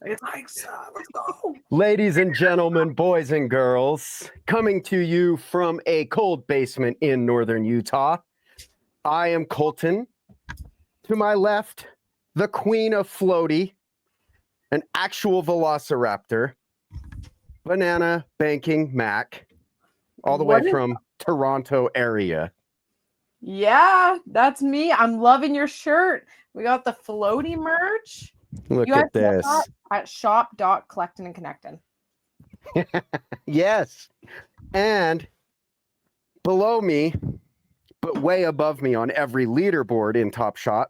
It's like, let's go. Ladies and gentlemen, boys and girls, coming to you from a cold basement in northern Utah, I am Coultin. To my left, the queen of floaty, an actual velociraptor, Banana Banking Mac, all the way from Toronto area. Yeah, that's me. I'm loving your shirt. We got the floaty merch. Look at this. At shop.collectin and Connectin. Yes. And below me, but way above me on every leaderboard in TopShot,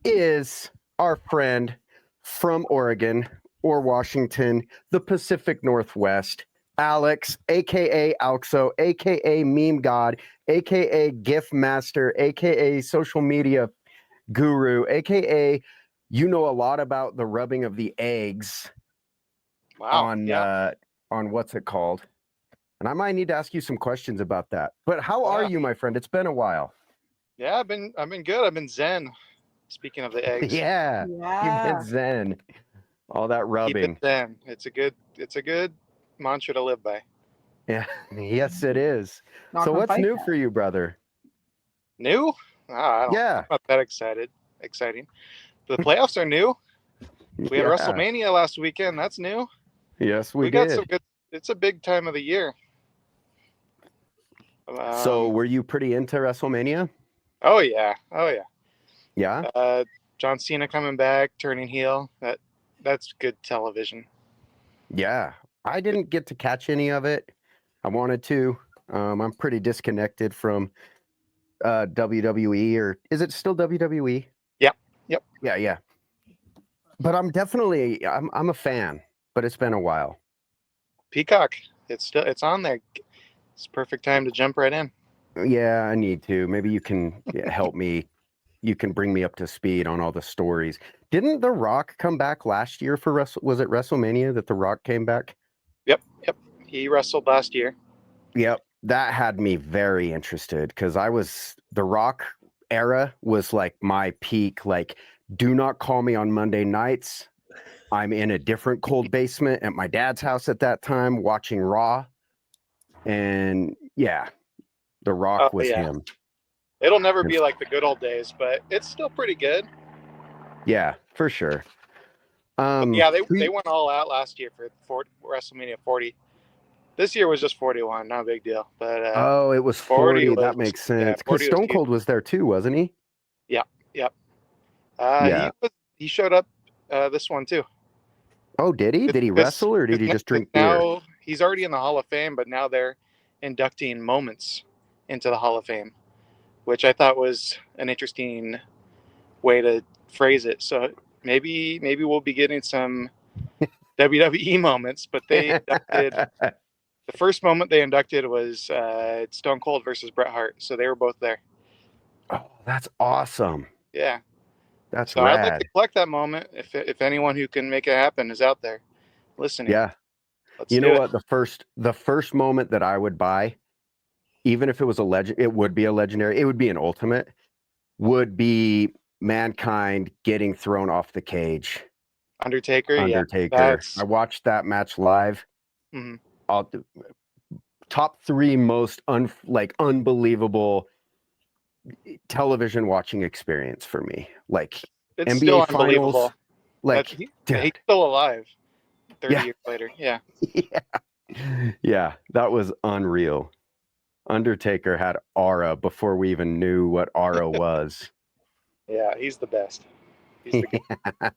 is our friend from Oregon or Washington, the Pacific Northwest, Alex, aka Alxo, aka Meme God, aka GIF Master, aka social media guru, aka you know a lot about the rubbing of the eggs on what's it called? And I might need to ask you some questions about that. But how are you, my friend? It's been a while. Yeah, I've been good. I've been zen. Speaking of the eggs. Yeah. You've been zen. All that rubbing. Keep it zen. It's a good mantra to live by. Yeah. Yes, it is. So what's new for you, brother? New? I'm not that exciting. The playoffs are new. We had WrestleMania last weekend. That's new. Yes, we got did. some good. It's a big time of the year. So were you pretty into WrestleMania? Oh yeah. Yeah. John Cena coming back, turning heel. That's good television. Yeah. I didn't get to catch any of it. I wanted to. I'm pretty disconnected from WWE, or is it still WWE? Yep. Yeah. But I'm a fan, but it's been a while. Peacock. It's on there. It's perfect time to jump right in. Yeah, I need to. Maybe you can help me. You can bring me up to speed on all the stories. Didn't The Rock come back last year for was it WrestleMania that The Rock came back? Yep. He wrestled last year. Yep. That had me very interested because The Rock era was like my peak. Like, do not call me on Monday nights. I'm in a different cold basement at my dad's house at that time watching Raw. And yeah, The Rock was him. It'll never be like the good old days, but it's still pretty good. Yeah, for sure. They went all out last year for WrestleMania 40. This year was just 41, not a big deal. But it was 40. That makes sense. Because Stone Cold was there too, wasn't he? Yep. He showed up this one too. Oh, did he? Did he wrestle or did he just drink beer? Now he's already in the Hall of Fame, but now they're inducting moments into the Hall of Fame, which I thought was an interesting way to phrase it. So maybe we'll be getting some WWE moments, but they inducted the first moment they inducted was Stone Cold versus Bret Hart. So they were both there. Oh, that's awesome. Yeah. That's so rad. I'd like to collect that moment if anyone who can make it happen is out there listening. Yeah. You know what? The first moment that I would buy, even if it was it would be a legendary, it would be an ultimate, would be Mankind getting thrown off the cage. Undertaker. Yeah, I watched that match live. Mm-hmm. Top 3 most unbelievable television watching experience for me. Like it's NBA still finals. Unbelievable. Like he's still alive 30 years later. Yeah. Yeah, that was unreal. Undertaker had aura before we even knew what aura was. Yeah, he's the best. He's the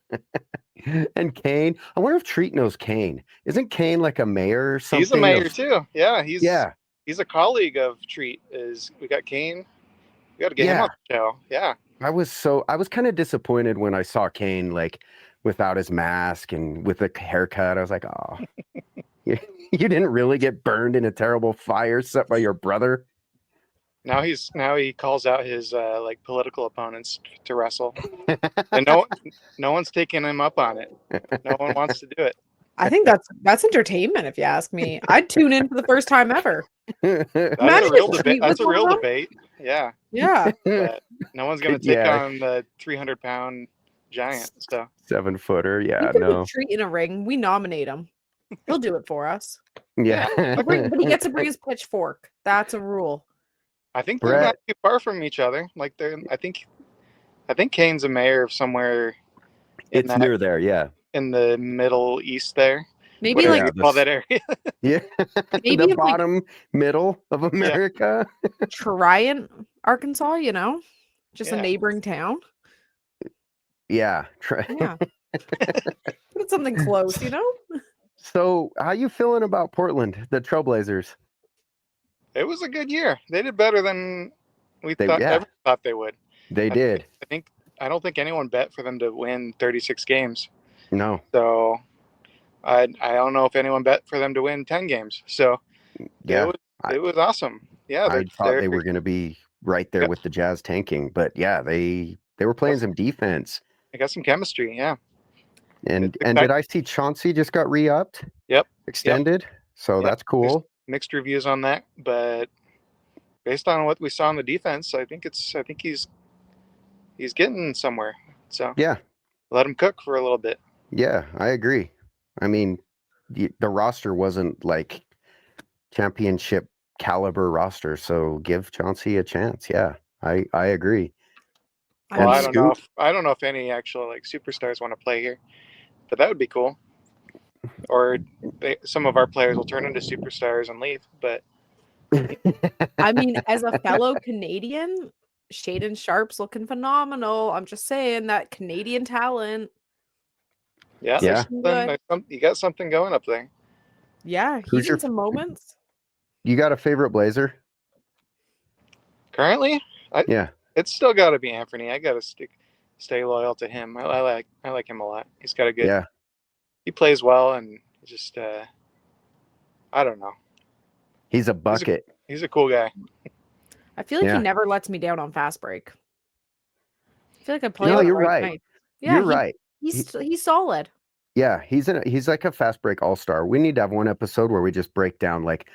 And Kane, I wonder if Treat knows Kane. Isn't Kane like a mayor or something? He's a mayor too. Yeah, he's a colleague of Treat. We got Kane. We got to get him on the show. Yeah. I was kind of disappointed when I saw Kane like without his mask and with a haircut. I was like, oh, you didn't really get burned in a terrible fire set by your brother. Now he calls out his political opponents to wrestle, and no one's taking him up on it. No one wants to do it. I think that's entertainment, if you ask me. I'd tune in for the first time ever. That's a real debate. That's a real debate. Yeah. Yeah. But no one's going to take on the 300-pound giant. So 7-footer. We Yeah, put a no. treat in a ring. We nominate him. He'll do it for us. Yeah. But he gets to bring his pitchfork. That's a rule. I think they're not too far from each other. Like they're, I think Kane's a mayor of somewhere in It's near there, yeah. in the Middle East there. Maybe Whatever like you call that area. Yeah. maybe The bottom like, middle of America. Triant, Arkansas, you know? Just a Yeah. neighboring town. Yeah. Yeah. Put something close, you know? So how you feeling about Portland, the Trailblazers? It was a good year. They did better than we Yeah. ever thought they would. They did. I don't think anyone bet for them to win 36 games. No. So I don't know if anyone bet for them to win 10 games. So Yeah. it was awesome. Yeah, I thought they were going to be right there with the Jazz tanking, but yeah, they were playing some defense. They got some chemistry, yeah. And did I see Chauncey just got re-upped? Yep. Extended. So that's cool. Mixed reviews on that, but based on what we saw in the defense, I think he's getting somewhere. So yeah, let him cook for a little bit. Yeah, I agree. I mean, the roster wasn't like championship caliber roster, so give Chauncey a chance. Yeah, I agree. Well, I don't know if any actual like superstars want to play here, but that would be cool. Or some of our players will turn into superstars and leave. But I mean, as a fellow Canadian, Shaden Sharp's looking phenomenal. I'm just saying that Canadian talent. Yeah. You got something going up there. Yeah, he's in some moments. You got a favorite Blazer? Currently? Yeah. It's still got to be Anthony. I got to stay loyal to him. I like him a lot. He's got a good. Yeah. He plays well, and just I don't know. He's a bucket. He's a cool guy. I feel like he never lets me down on fast break. I feel like I play. No, you're right. Night. Yeah, you're right. He's solid. Yeah, he's like a fast break all-star. We need to have one episode where we just break down like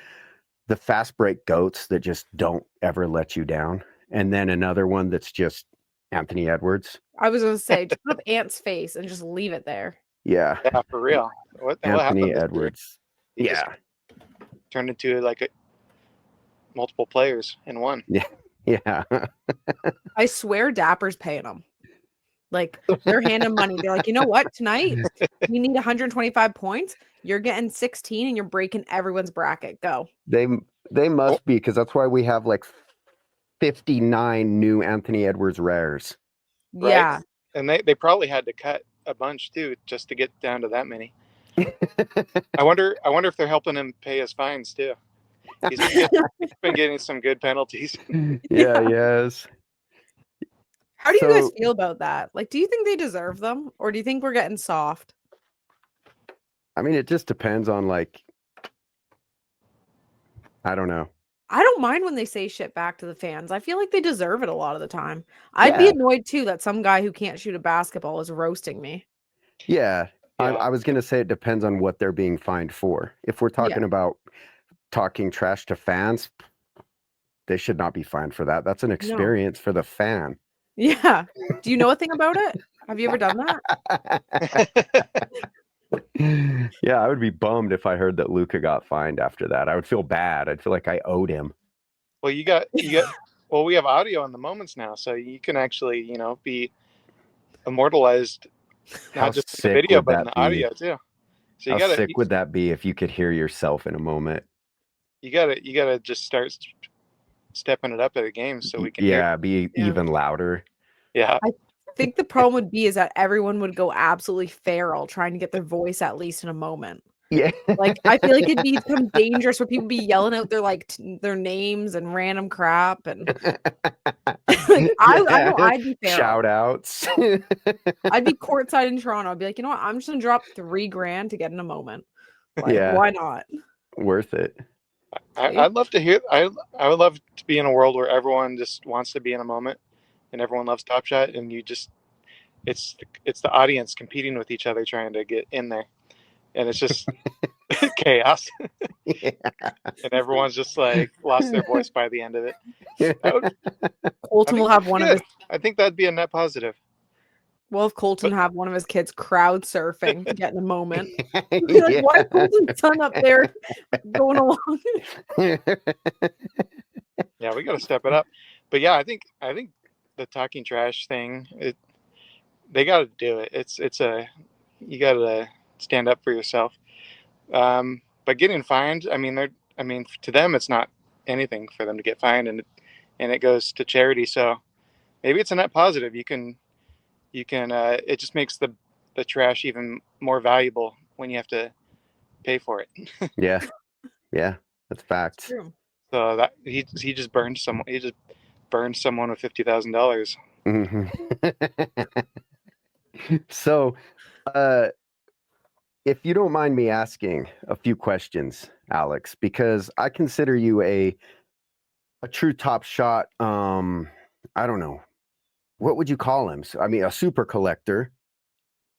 the fast break goats that just don't ever let you down, and then another one that's just Anthony Edwards. I was gonna say, just put up Ant's face and just leave it there. Yeah, for real. Anthony Edwards. Yeah, turned into like multiple players in one. Yeah. I swear, Dapper's paying them. Like they're handing money. They're like, you know what? Tonight we need 125 points. You're getting 16, and you're breaking everyone's bracket. Go. They must be, because that's why we have like 59 new Anthony Edwards rares. Right? Yeah, and they probably had to cut a bunch too just to get down to that many. I wonder if they're helping him pay his fines too. He's been getting some good penalties. Yeah, yes. How do you guys feel about that? Like, do you think they deserve them, or do you think we're getting soft? I mean, it just depends on like, I don't know. I don't mind when they say shit back to the fans. I feel like they deserve it a lot of the time. I'd be annoyed too that some guy who can't shoot a basketball is roasting me. Yeah. I was going to say it depends on what they're being fined for. If we're talking about talking trash to fans, they should not be fined for that. That's an experience for the fan. Yeah. Do you know a thing about it? Have you ever done that? Yeah, I would be bummed if I heard that Luka got fined after that. I would feel bad. I'd feel like I owed him. Well, you got well, we have audio in the moments now, so you can actually, be immortalized not just in the video but in the audio too. So How sick would that be if you could hear yourself in a moment? You gotta just start stepping it up at a game so we can be even louder. Yeah. I think the problem would be is that everyone would go absolutely feral trying to get their voice at least in a moment. Yeah. Like I feel like it'd become dangerous for people to be yelling out their names and random crap and like I know I'd be feral. Shout outs. I'd be courtside in Toronto. I'd be like, you know what? I'm just gonna drop $3,000 to get in a moment. Like, why not? Worth it. I'd love to hear. I would love to be in a world where everyone just wants to be in a moment, and everyone loves TopShot, and it's the audience competing with each other trying to get in there, and it's just chaos. And everyone's just like lost their voice by the end of it. Coultin will have one of his. I think that'd be a net positive. Well, if Coultin But- have one of his kids crowd surfing to get in a moment, be like, why is Coultin's son up there going along? Yeah, we got to step it up. But yeah, I think the talking trash thing, they got to do it. You got to stand up for yourself. But getting fined, I mean, to them, it's not anything for them to get fined, and it goes to charity. So maybe it's a net positive. It just makes the trash even more valuable when you have to pay for it. Yeah, that's facts. True. So that he just burned someone. He just burned someone with $50,000. Mhm. So, if you don't mind me asking a few questions, Alex, because I consider you a true top shot. I don't know, what would you call him? So, I mean, a super collector.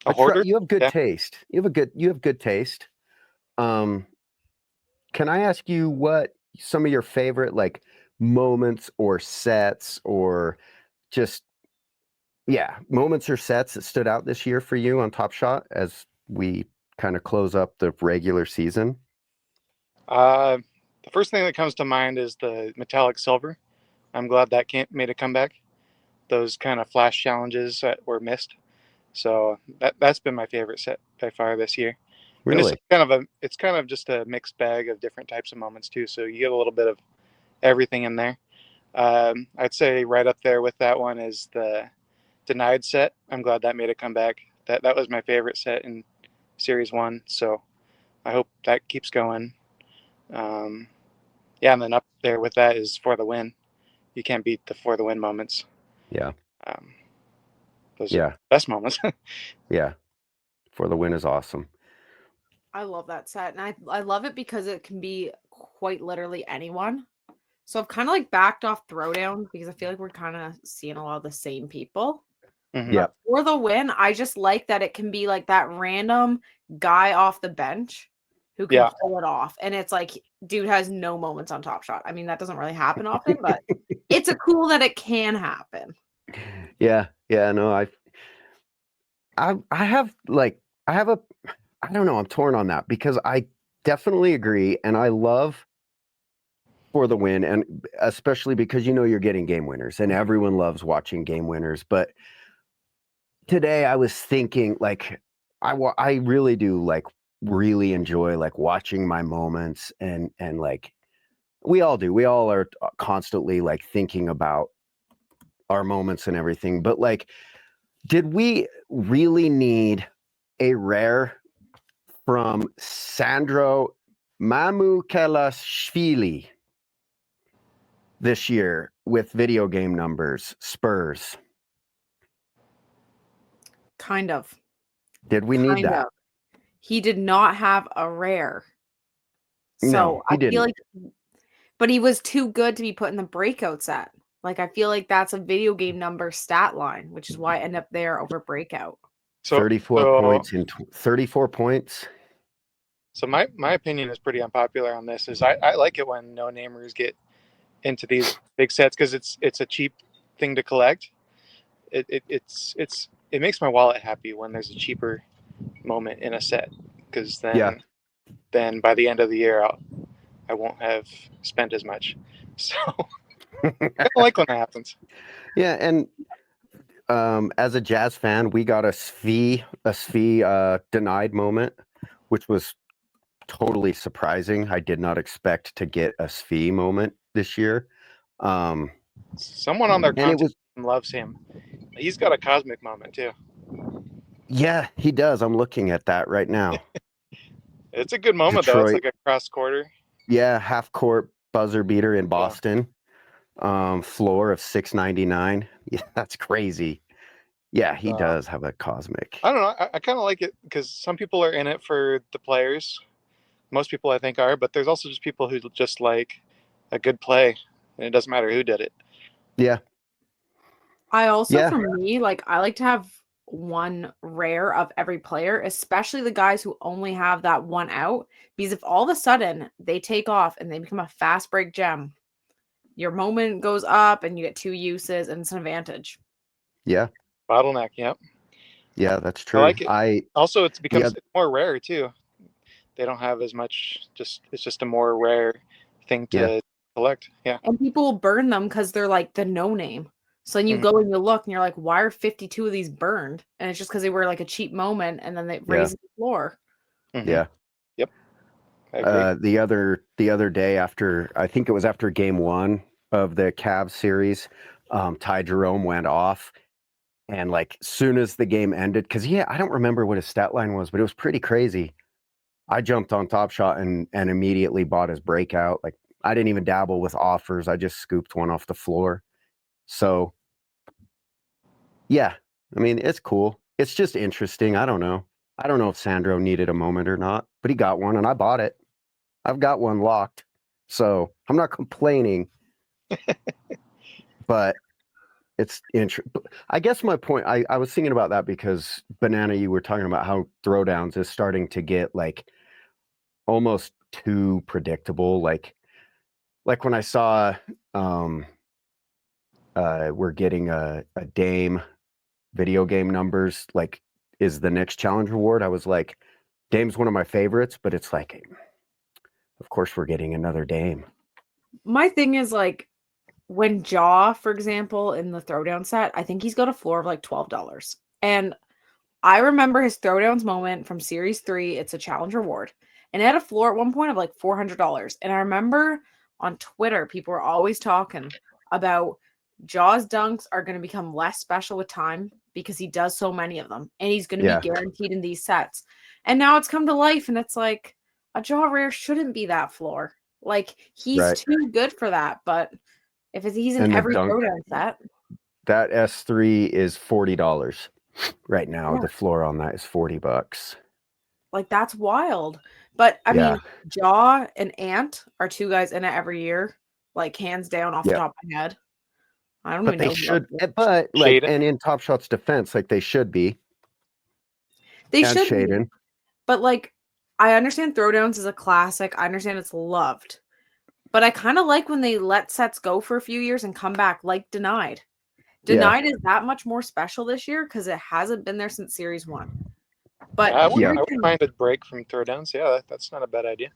A hoarder. You have good Yeah. taste. You have good taste. Can I ask you what some of your favorite like moments or sets or just moments or sets that stood out this year for you on Top Shot as we kind of close up the regular season? The first thing that comes to mind is the metallic silver. I'm glad that made a comeback. Those kind of flash challenges that were missed. So that's been my favorite set by far this year. Really? And it's kind of just a mixed bag of different types of moments too. So you get a little bit of everything in there. I'd say right up there with that one is the denied set. I'm glad that made a comeback. That was my favorite set in Series 1. So I hope that keeps going. And then up there with that is For the Win. You can't beat the For the Win moments. Yeah. Those are the best moments. Yeah. For the Win is awesome. I love that set, and I love it because it can be quite literally anyone. So I've kind of like backed off Throwdown because I feel like we're kind of seeing a lot of the same people. Mhm. Yeah. For the Win, I just like that it can be like that random guy off the bench who can pull it off. And it's like, dude has no moments on Top Shot. I mean, that doesn't really happen often, but it's a cool that it can happen. Yeah. Yeah. No, I don't know. I'm torn on that because I definitely agree. And I love For the Win, and especially because you're getting game winners and everyone loves watching game winners. But today I was thinking like, I really do like really enjoy like watching my moments and like we all do. We all are constantly like thinking about our moments and everything. But like, did we really need a rare from Sandro Mamukelashvili this year with video game numbers, Spurs? Kind of. Did we need that? He did not have a rare. So No, he didn't. Feel like, but he was too good to be put in the breakout set. Like, I feel like that's a video game number stat line, which is why I end up there over breakout. So 34 points in 34 points. So my opinion is pretty unpopular on this. Is I like it when no namers get into these big sets because it's a cheap thing to collect. It makes my wallet happy when there's a cheaper moment in a set because then by the end of the year I won't have spent as much. So I don't like when that happens. Yeah, and as a Jazz fan, we got a Svi denied moment, which was totally surprising. I did not expect to get a Svi moment this year. Someone on their content team loves him. He's got a cosmic moment too. Yeah, he does. I'm looking at that right now. It's a good moment though. It's like a cross quarter. Yeah, half court buzzer beater in Boston. Floor of 699. Yeah, that's crazy. Yeah, he does have a cosmic. I don't know. I kind of like it because some people are in it for the players. Most people, I think, are, but there's also just people who just like a good play, and it doesn't matter who did it. Yeah. I also, for me, like I like to have one rare of every player, especially the guys who only have that one out. Because if all of a sudden they take off and they become a fast break gem, your moment goes up and you get 2 uses and it's an advantage. Yeah. Bottleneck, yep. Yeah, that's I true. like it. Also, it's the it's more rare too. They don't have as much. It's just a more rare thing yeah, to collect. Yeah. And people will burn them because they're like the no name. So then you Mhm. go and you look and you're like, why are 52 of these burned? And it's just because they were like a cheap moment and then they yeah, raise the floor. yeah. Yep. I agree. The other day after I think it was after game 1 of the Cavs series, Ty Jerome went off, and like soon as the game ended, because I don't remember what his stat line was, but it was pretty crazy. I jumped on TopShot and immediately bought his breakout. Like I didn't even dabble with offers. I just scooped one off the floor. So yeah, I mean it's cool. It's just interesting. I don't know. I don't know if Sandro needed a moment or not, but he got one and I bought it. I've got one locked. So I'm not complaining, but it's interesting. I guess my point, I was thinking about that because Banana, you were talking about how throwdowns is starting to get like almost too predictable. Like when I saw we're getting a Dame video game numbers, like is the next challenge reward. I was like, Dame's one of my favorites, but it's like, of course we're getting another Dame. My thing is like when Jaw, for example, in the throwdown set, I think he's got a floor of like $12. And I remember his throwdowns moment from series 3. It's a challenge reward. And it had a floor at one point of like $400. And I remember on Twitter, people were always talking about Jaw's dunks are going to become less special with time because he does so many of them. And he's going to Yeah. be guaranteed in these sets. And now it's come to life. And it's like a Jaw rare shouldn't be that floor. Like he's Right. too good for that. But if he's in And the every dunk, throwdown set, that S3 is $40 right now. yeah. The floor on that is $40. Like that's wild. But I Yeah. mean, Jaw and Ant are 2 guys in it every year, like hands down off the Yeah. top of my head. I don't But even they know who else should, is. but like, Shaden. and in TopShot's defense, like they should be. They And should be, Shaden. but like I understand throwdowns is a classic. I understand it's loved. But I kind of like when they let sets go for a few years and come back, like Denied. Yeah. Denied is that much more special this year because it hasn't been there since series 1. But I Yeah. wouldn't mind a break from throwdowns. Yeah, that's not a bad idea.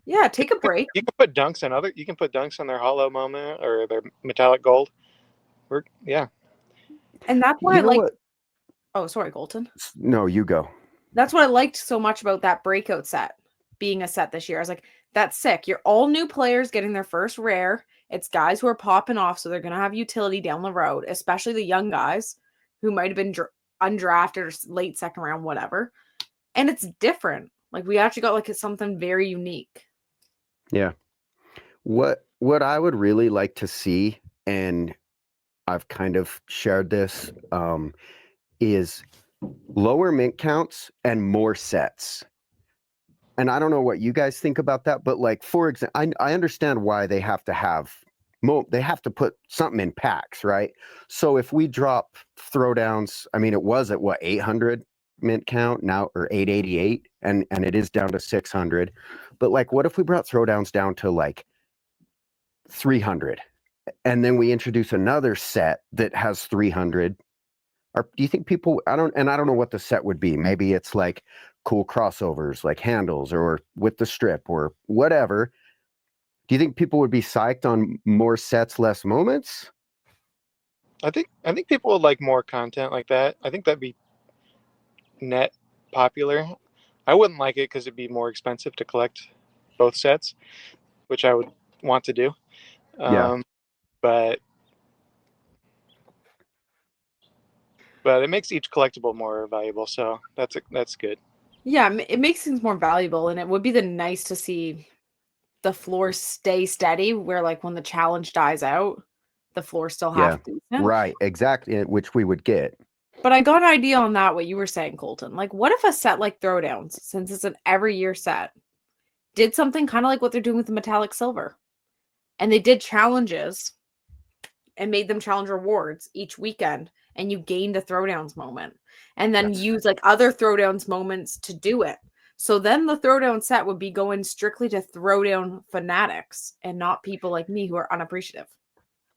yeah, take a break. You can put dunks on other. You can put dunks on their hollow moment or their metallic gold. Yeah. And that's why I You know like. what? Oh, sorry, Coultin. No, you go. That's what I liked so much about that breakout set being a set this year. I was like, that's sick. You're all new players getting their first rare. It's guys who are popping off, so they're going to have utility down the road, especially the young guys who might have been undrafted or late second round, whatever. And it's different. Like we actually got like something very unique. Yeah. What I would really like to see, and I've kind of shared this, is lower mint counts and more sets. And I don't know what you guys think about that, but like for example, I understand why they have to have they have to put something in packs, right? So if we drop throwdowns, I mean it was at what 800 mint count now or 888 and it is down to 600. But like what if we brought throwdowns down to like 300 and then we introduce another set that has 300? Or do you think people, I don't know what the set would be. Maybe it's like cool crossovers, like handles or with the strip or whatever. Do you think people would be psyched on more sets, less moments? I think people would like more content like that. I think that'd be net popular. I wouldn't like it because it'd be more expensive to collect both sets, which I would want to do. Yeah. But it makes each collectible more valuable, so that's good. Yeah, it makes things more valuable, and it would be nice to see the floor stay steady where like when the challenge dies out, the floor still half decent. Right, exactly, which we would get. But I got an idea on that, what you were saying, Coultin. Like, what if a set like Throwdowns, since it's an every year set, did something kind of like what they're doing with the metallic silver? And they did challenges and made them challenge rewards each weekend, and you gained a Throwdowns moment. And then use like other Throwdowns moments to do it. So then the Throwdown set would be going strictly to Throwdown fanatics and not people like me who are unappreciative.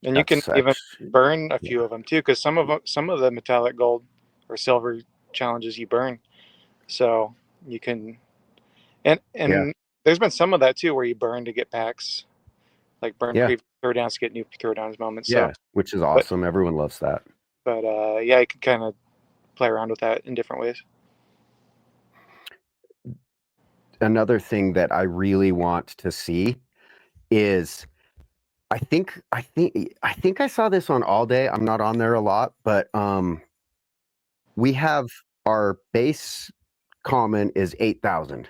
And you can even burn a few of them too, because some of the metallic gold or silver challenges you burn. So you can, and Yeah. there's been some of that too, where you burn to get packs, like burn Yeah. previous throwdowns to get new throwdowns moments. Yeah, So, which is awesome. Everyone loves that. but yeah, you can kind of play around with that in different ways. Another thing that I really want to see is I think I saw this on All Day. I'm not on there a lot, but we have our base common is 8,000.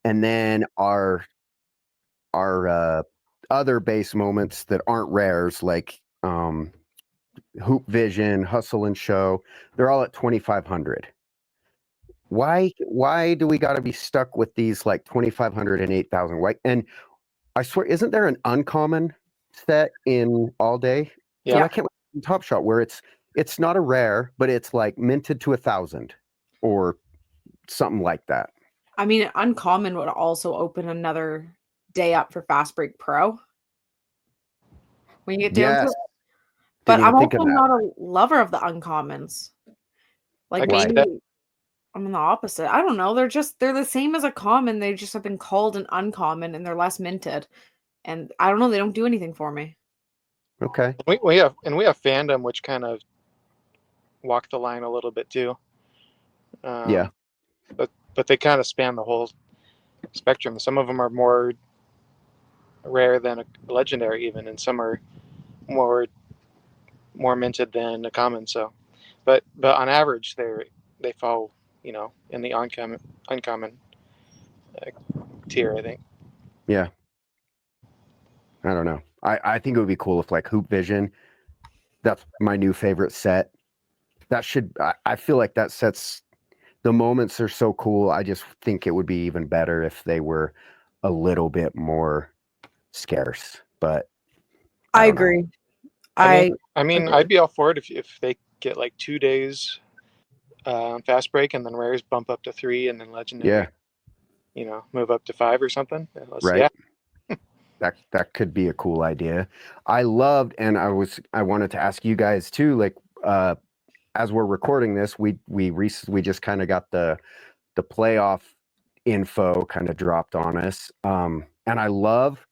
And then our other base moments that aren't rares, like Hoop Vision, Hustle and Show, they're all at 2,500. Why do we got to be stuck with these like 2,500 and 8,000? Why? And I swear, isn't there an uncommon set in All Day? Yeah. Why can't we Top Shot where it's not a rare, but it's like minted to 1,000 or something like that? I mean, uncommon would also open another day up for Fast Break Pro when you get down to Yes. it. But Didn't I'm even think of also that. not a lover of the uncommons. Like I can see maybe that. I'm the opposite. I don't know. They're the same as a common. They just have been called an uncommon and they're less minted. And I don't know. They don't do anything for me. Okay. We have fandom, which kind of walk the line a little bit too. Yeah. But they kind of span the whole spectrum. Some of them are more rare than a legendary, even, and some are more minted than a common. So, but on average, they fall, in the uncommon tier, I think. Yeah. I don't know. I think it would be cool if like Hoop Vision, that's my new favorite set. That should, I feel like that sets, the moments are so cool. I just think it would be even better if they were a little bit more scarce. But I don't know. agree. I mean, agree. I'd be all for it if they get like 2 days on fast break, and then rares bump up to 3, and then legendary, move up to 5 or something. Right. Yeah. That could be a cool idea. I loved, and I wanted to ask you guys too, like as we're recording this, we just kind of got the playoff info kind of dropped on us. And I love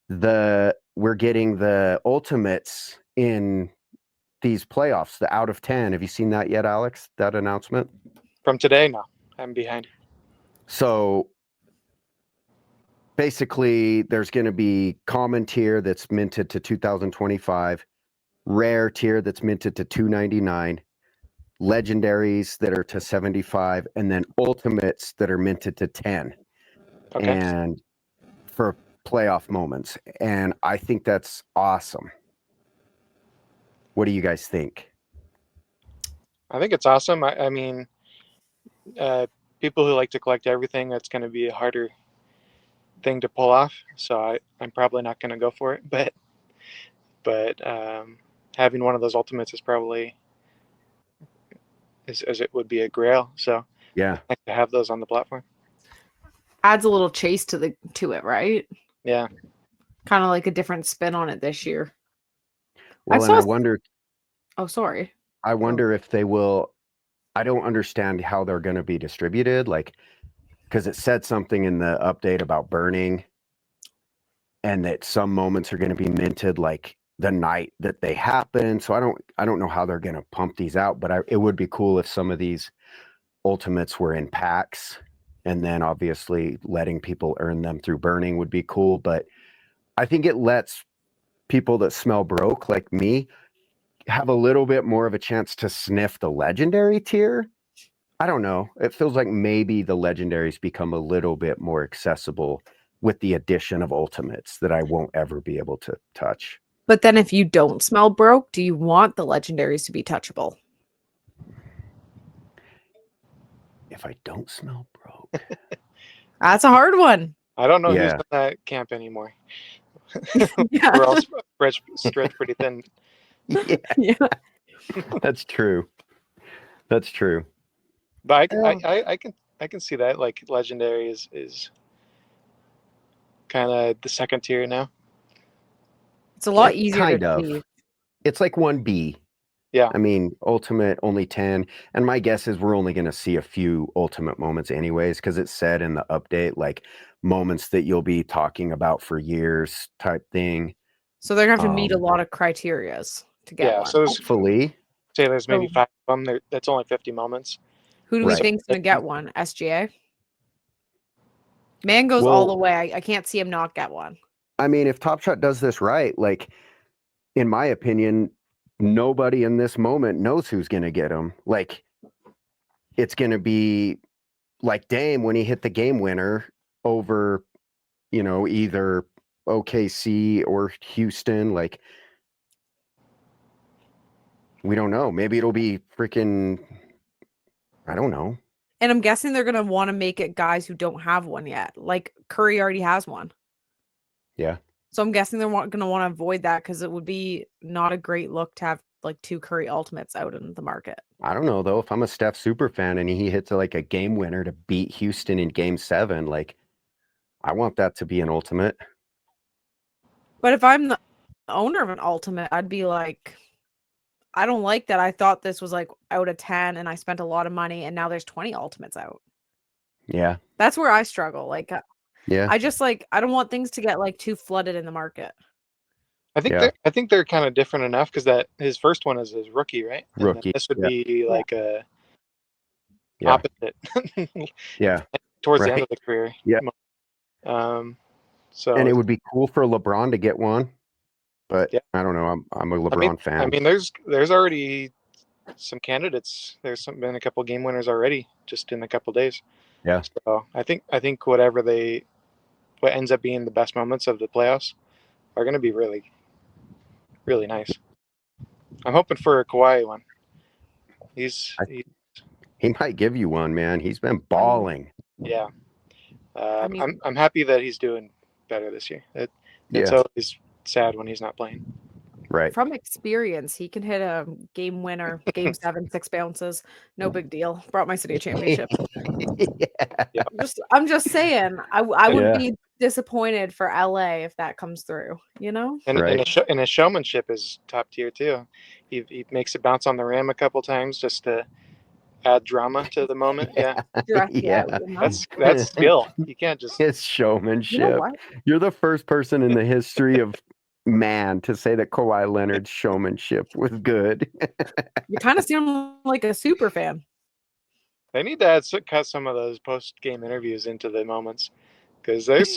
we're getting the ultimates in these playoffs, the out of 10. Have you seen that yet, Alex? That announcement? From today, no, I'm behind. So basically, there's going to be common tier that's minted to 2025, rare tier that's minted to 299, legendaries that are to 75, and then ultimates that are minted to 10. Okay. And for playoff moments. And I think that's awesome. What do you guys think? I think it's awesome. I mean, people who like to collect everything, that's going to be a harder thing to pull off. So I'm probably not going to go for it. But having one of those ultimates is probably as it would be a grail. So Yeah, I like to have those on the platform. Adds a little chase to it, right? Yeah. Kind of like a different spin on it this year. well, and I wonder. Oh, sorry. I wonder if they will. I don't understand how they're going to be distributed, like, because it said something in the update about burning, and that some moments are going to be minted like the night that they happen. So I don't know how they're going to pump these out, but it would be cool if some of these ultimates were in packs, and then obviously letting people earn them through burning would be cool. But I think it lets people that smell broke like me have a little bit more of a chance to sniff the legendary tier. I don't know. It feels like maybe the legendaries become a little bit more accessible with the addition of ultimates that I won't ever be able to touch. But then if you don't smell broke, do you want the legendaries to be touchable? If I don't smell broke. That's a hard one. I don't know who's Yeah. in that camp anymore. Yeah. We're all stretched pretty thin. Yeah. Yeah. That's true. That's true. But I can see that, like, legendary is kind of the second tier now. It's a lot Yeah, easier kind to of. achieve. It's like 1B. Yeah. I mean, Ultimate only 10. And my guess is we're only going to see a few Ultimate moments anyways, because it said in the update, like moments that you'll be talking about for years type thing. So they're going to have to meet a lot of criterias to get Yeah. one. So Hopefully. say there's maybe So 5 of them. That's only 50 moments. who do we Right. think's going to get one? SGA? Man goes all the way. I can't see him not get one. I mean, if TopShot does this right, like, in my opinion, nobody in this moment knows who's going to get him. Like, it's going to be like Dame when he hit the game winner over, you know, either OKC or Houston. Like, we don't know. Maybe it'll be freaking, I don't know. And I'm guessing they're going to want to make it guys who don't have one yet. Like Curry already has one. Yeah. So I'm guessing they're going to want to avoid that because it would be not a great look to have like 2 Curry ultimates out in the market. I don't know, though. If I'm a Steph super fan and he hits like a game winner to beat Houston in game 7, like, I want that to be an ultimate. But if I'm the owner of an ultimate, I'd be like, I don't like that. I thought this was like out of 10 and I spent a lot of money and now there's 20 ultimates out. Yeah. That's where I struggle. Like, Yeah. I just like, I don't want things to get like too flooded in the market. I think they're kind of different enough because that his first one is his rookie, right? And Rookie. this would be like a Yeah. opposite. Yeah. Towards the Right. end of the career. Yeah. So And it would be cool for LeBron to get one, but yeah. I don't know. I'm a LeBron fan. I mean, there's already some candidates. There's been a couple game winners already just in a couple days. Yeah. So I think what ends up being the best moments of the playoffs are going to be really, really nice. I'm hoping for a Kawhi one. He might give you one, man. He's been balling. Yeah. I'm happy that he's doing better this year. It's always sad when he's not playing. Right. From experience, he can hit a game winner, game 7, 6 bounces. No big deal. Brought my city a championship. Yeah. I'm just saying, I would be disappointed for LA if that comes through, you know? And, Right. and his showmanship is top tier too. He makes it bounce on the rim a couple times just to add drama to the moment. Yeah. That's skill. You can't just. It's showmanship. You know what? You're the first person in the history of man to say that Kawhi Leonard's showmanship was good. You kind of seem like a super fan. They need to cut some of those post game interviews into the moments because there's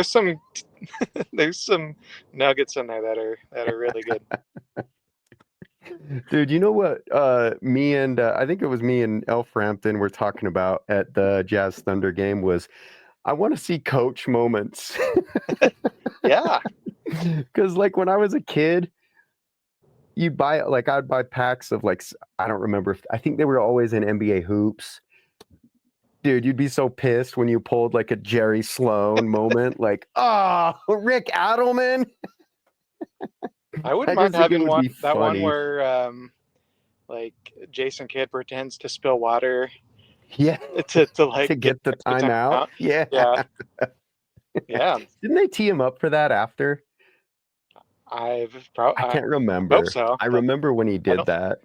some nuggets in there that are really good. Dude, you know what? Me and I think it was me and Elf Frampton were talking about at the Jazz Thunder game was I want to see coach moments. Yeah. Because like when I was a kid, I'd buy packs of like, I don't remember. I think they were always in NBA hoops. Dude, you'd be so pissed when you pulled like a Jerry Sloan moment. Like, Rick Adelman. I wouldn't mind having one where like Jason Kidd pretends to spill water. Yeah. To get the timeout. Yeah. Yeah. Didn't they tee him up for that after? I can't remember. Hope so. I remember when he did that.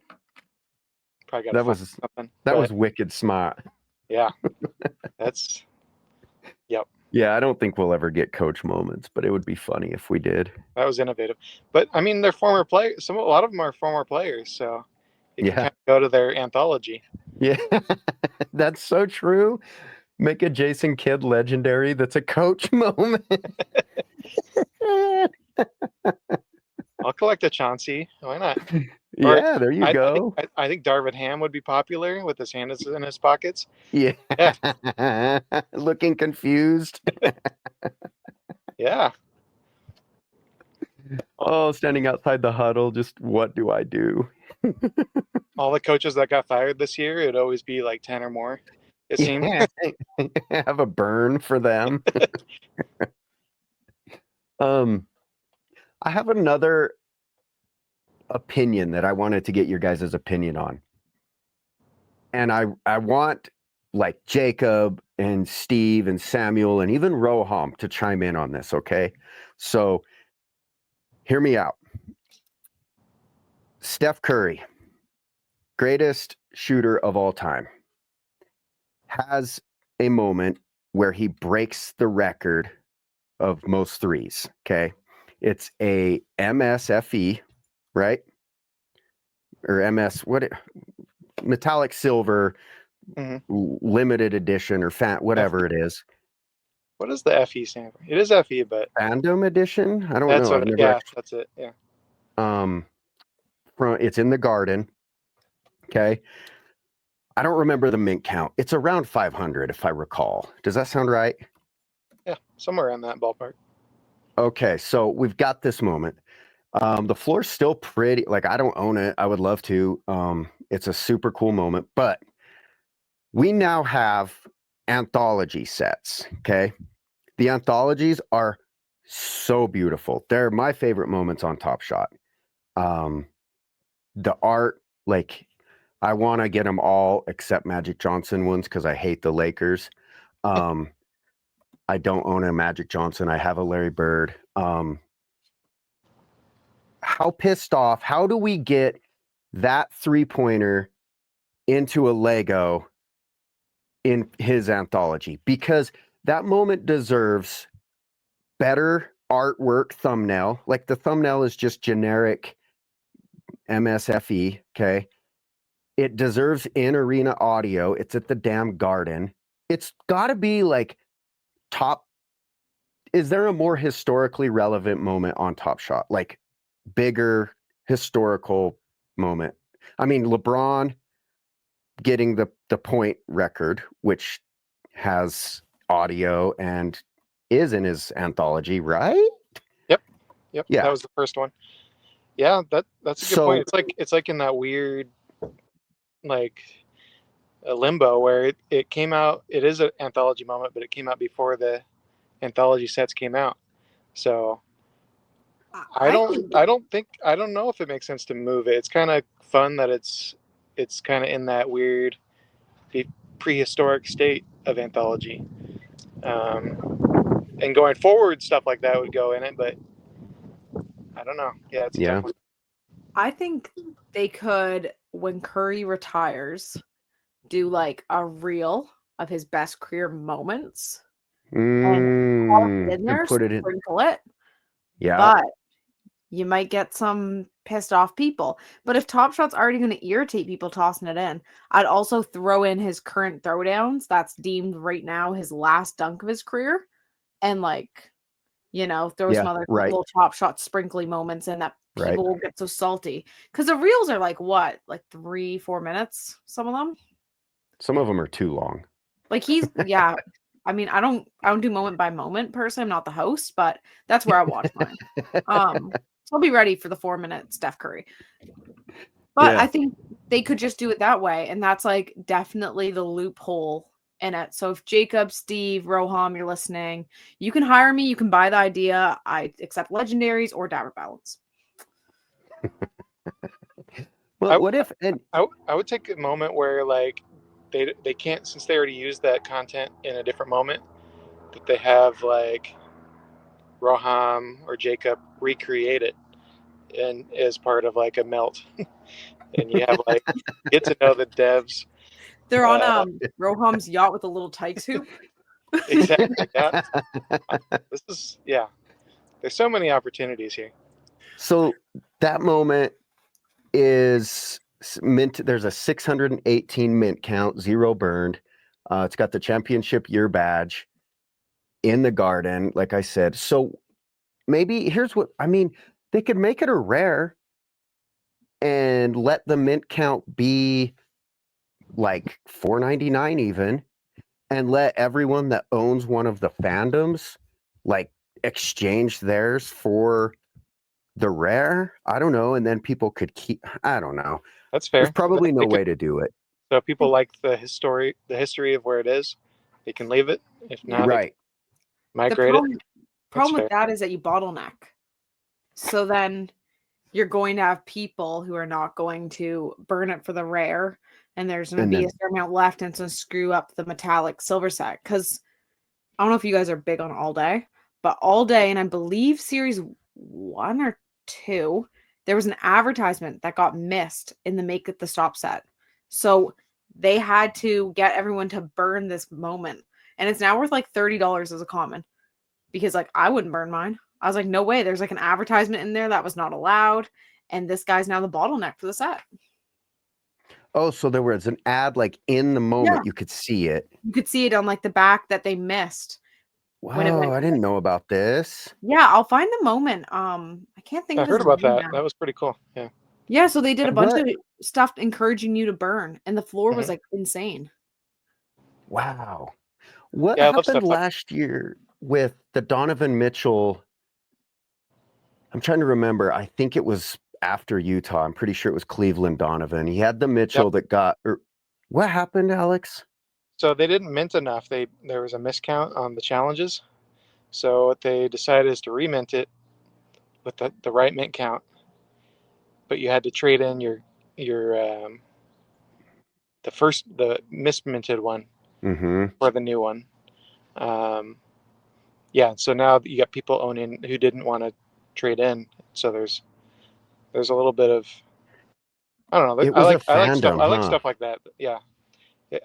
Probably got something. That was wicked smart. Yeah. That's. Yep. Yeah, I don't think we'll ever get coach moments, but it would be funny if we did. That was innovative. But I mean, they're former players. A lot of them are former players, so you can kind of go to their anthology. Yeah, that's so true. Make a Jason Kidd legendary that's a coach moment. I'll collect a Chauncey. Why not? Yeah, there you go. I think Darvin Ham would be popular with his hands in his pockets. Yeah. Looking confused. Yeah. Oh, standing outside the huddle, just what do I do? All the coaches that got fired this year, it'd always be like 10 or more. It seems. Have a burn for them. I have another opinion that I wanted to get your guys' opinion on. And I want like Jacob and Steve and Samuel and even Roham to chime in on this, okay? So hear me out. Steph Curry greatest shooter of all time, has a moment where he breaks the record of most threes. Okay. It's a MSFE, right? Or metallic silver, limited edition, or whatever it is. What is the FE stand for? It is FE, but Fandom edition? I don't that's know. what. That's it. Yeah. It's in the Garden. Okay. I don't remember the mint count. It's around 500, if I recall. Does that sound right? Yeah, somewhere in that ballpark. Okay, so we've got this moment. The floor's still pretty. Like, I don't own it. I would love to. It's a super cool moment. But we now have anthology sets. Okay. The anthologies are so beautiful. They're my favorite moments on TopShot. The art, like, I want to get them all except Magic Johnson ones because I hate the Lakers. I don't own a Magic Johnson. I have a Larry Bird. How pissed off? How do we get that 3-pointer into a Lego in his anthology? Because that moment deserves better artwork thumbnail. Like, the thumbnail is just generic MSFE. Okay. It deserves in-arena audio. It's at the damn Garden. It's got to be like top. Is there a more historically relevant moment on TopShot? Like, bigger historical moment? I mean, LeBron getting the point record, which has audio and is in his anthology, right? Yep. Yeah. That was the first one. Yeah, that's a good point. It's like in that weird, like, a limbo where it came out. It is an anthology moment, but it came out before the anthology sets came out. So I don't know if it makes sense to move it. It's kind of fun that it's kind of in that weird prehistoric state of anthology. And going forward, stuff like that would go in it, but I don't know. Yeah, it's a tough one. I think they could, when Curry retires, do like a reel of his best career moments and put it in. sprinkle it. Yeah. But you might get some pissed off people. But if TopShot's already going to irritate people tossing it in, I'd also throw in his current throwdowns. That's deemed right now his last dunk of his career. And like, throw some other little TopShot sprinkly moments in that people won't get so salty. Because the reels are like what? Like 3-4 minutes, some of them? Some of them are too long. Like yeah. I mean, I don't do moment by moment person. I'm not the host, but that's where I watch mine. So I'll be ready for the 4-minute Steph Curry. But I think they could just do it that way. And that's like definitely the loophole in it. So if Jacob, Steve, Roham, you're listening, you can hire me. You can buy the idea. I accept legendaries or Dapper Balance. Well, what if I would take a moment where like they can't, since they already used that content in a different moment, that they have like Roham or Jacob recreate it and as part of like a melt. And you have like get to know the devs. They're on Roham's yacht with a little Tykes hoop. Exactly. Yeah. There's so many opportunities here. So that moment is mint. There's a 618 mint count, 0 burned. It's got the championship year badge in the Garden, like I said. So maybe here's what I mean. They could make it a rare and let the mint count be like 499 even, and let everyone that owns one of the fandoms like exchange theirs for the rare. I don't know. And then people could keep, I don't know. That's fair. There's probably no way to do it. So if people like the history of where it is, they can leave it. If not, right. Migrate it. Problem with that is that you bottleneck. So then you're going to have people who are not going to burn it for the rare, and there's going to be a certain amount left, and it's going to screw up the metallic silver set. Because I don't know if you guys are big on All Day, but All Day, and I believe Series 1 or 2 there was an advertisement that got missed in the Make It the Stop set. So they had to get everyone to burn this moment. And it's now worth like $30 as a common because like I wouldn't burn mine. I was like, no way. There's like an advertisement in there that was not allowed. And this guy's now the bottleneck for the set. Oh, so there was an ad like in the moment Yeah. you could see it. You could see it on like the back that they missed when it Whoa, went. I didn't know about this. Yeah, I'll find the moment. I can't think I of his heard about name that. now. That was pretty cool. Yeah. Yeah, so they did a bunch What? of stuff encouraging you to burn, and the floor was Mhm. like insane. Wow. What Yeah, I love happened stuff like last year with the Donovan Mitchell? I'm trying to remember. I think it was after Utah. I'm pretty sure it was Cleveland Donovan. He had the Mitchell that got. What happened, Alex? So they didn't mint enough. There was a miscount on the challenges. So what they decided is to remint it with the right mint count. But you had to trade in your the misminted one Mm-hmm. for the new one. Yeah, so now you got people owning who didn't want to trade in. So there's a little bit of, I don't know. It was a fandom, I like huh? stuff like that. Yeah,